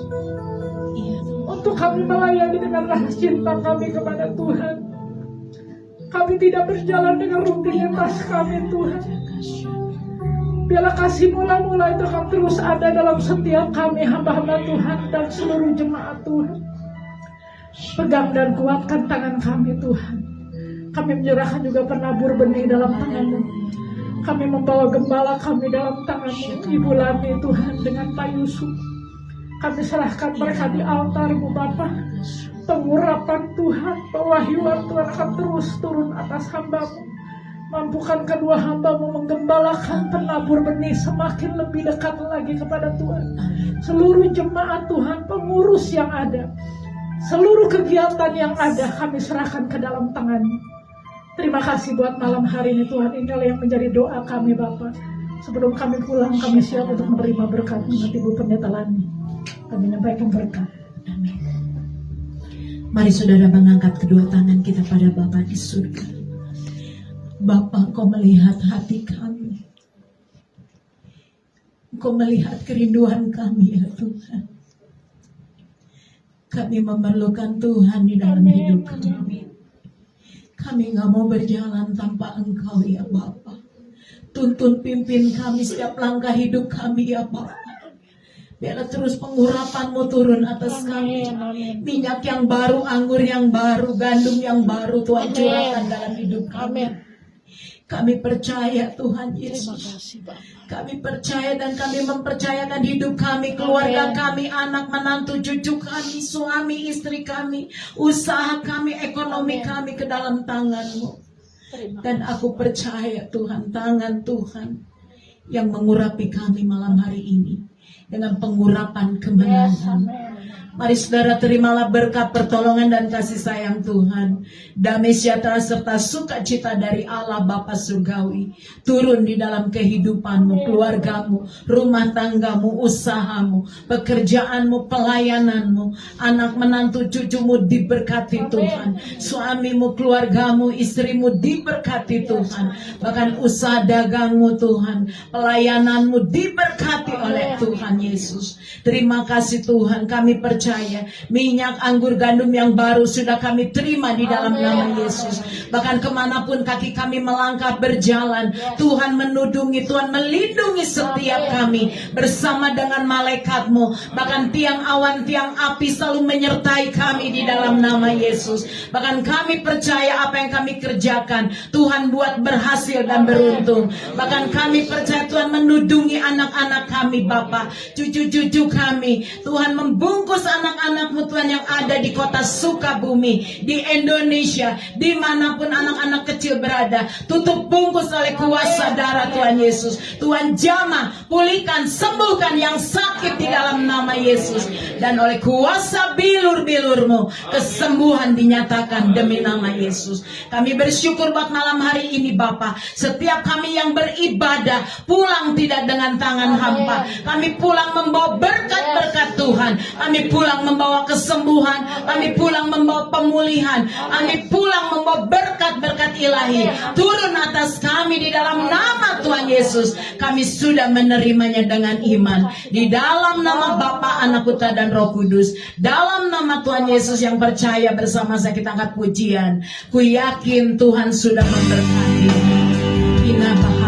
untuk kami melayani dengan rasa cinta kami kepada Tuhan. Kami tidak berjalan dengan rutinitas kami Tuhan. Biarlah kasih mula-mula itu akan terus ada dalam setiap kami hamba-hamba Tuhan dan seluruh jemaat Tuhan. Pegang dan kuatkan tangan kami Tuhan. Kami menyerahkan juga penabur benih dalam tangan-Mu. Kami membawa gembala kami dalam tangan-Mu, Ibu Lani Tuhan dengan Pak Yusuf. Kami serahkan mereka di altar-Mu Bapa. Pengurapan Tuhan, pewahyuan Tuhan akan terus turun atas hamba-Mu. Mampukan kedua hamba-Mu menggembalakan penabur benih semakin lebih dekat lagi kepada Tuhan. Seluruh jemaat Tuhan, pengurus yang ada, seluruh kegiatan yang ada kami serahkan ke dalam tangan-Mu. Terima kasih buat malam hari ini Tuhan. Inilah yang menjadi doa kami Bapa. Sebelum kami pulang kami siap untuk menerima berkat menurut Ibu Pendeta Lani. Kami menyampaikan berkat. Amin. Mari saudara mengangkat kedua tangan kita pada Bapa di surga. Bapa, Engkau melihat hati kami. Engkau melihat kerinduan kami ya Tuhan. Kami memerlukan Tuhan di dalam hidup kami. Kami gak mau berjalan tanpa Engkau ya Bapa. Tuntun pimpin kami setiap langkah hidup kami ya Bapa. Biarlah terus pengurapan-Mu turun atas kami. Minyak yang baru, anggur yang baru, gandum yang baru Tuhan curahkan dalam hidup kami. Kami percaya Tuhan Yesus. Kami percaya dan kami mempercayakan hidup kami, keluarga kami, anak, menantu, cucu kami, suami, istri kami, usaha kami, ekonomi kami ke dalam tangan-Mu. Dan aku percaya Tuhan, tangan Tuhan yang mengurapi kami malam hari ini dengan pengurapan kemenangan. Mari saudara terimalah berkat pertolongan dan kasih sayang Tuhan. Damai sejahtera serta sukacita dari Allah Bapa Surgawi turun di dalam kehidupanmu, keluargamu, rumah tanggamu, usahamu, pekerjaanmu, pelayananmu, anak menantu cucumu diberkati Tuhan. Suamimu, keluargamu, istrimu diberkati Tuhan. Bahkan usaha dagangmu Tuhan, pelayananmu diberkati oleh Tuhan Yesus. Terima kasih Tuhan, kami percaya percaya minyak anggur gandum yang baru sudah kami terima di dalam nama Yesus. Bahkan kemanapun kaki kami melangkah berjalan, Tuhan menudungi, Tuhan melindungi setiap kami bersama dengan malaikat-Mu. Bahkan tiang awan, tiang api selalu menyertai kami di dalam nama Yesus. Bahkan kami percaya apa yang kami kerjakan Tuhan buat berhasil dan beruntung. Bahkan kami percaya Tuhan menudungi anak-anak kami, Bapa, cucu-cucu kami. Tuhan membungkus anak-anak-Mu Tuhan yang ada di kota Sukabumi, di Indonesia, dimanapun anak-anak kecil berada. Tutup bungkus oleh kuasa darah Tuhan Yesus. Tuhan jamah, pulihkan, sembuhkan yang sakit di dalam nama Yesus. Dan oleh kuasa bilur-bilur-Mu, kesembuhan dinyatakan demi nama Yesus. Kami bersyukur buat malam hari ini, Bapa. Setiap kami yang beribadah pulang tidak dengan tangan hampa. Kami pulang membawa berkat-berkat Tuhan. Kami pulang membawa kesembuhan. Kami pulang membawa pemulihan. Kami pulang membawa berkat-berkat ilahi turun atas kami di dalam nama Tuhan Yesus. Kami sudah menerimanya dengan iman. Di dalam nama Bapa, Anak, Putra, dan Roh Kudus. Dalam nama Tuhan Yesus yang percaya bersama saya kita angkat pujian. Ku yakin Tuhan sudah memberkati. Inna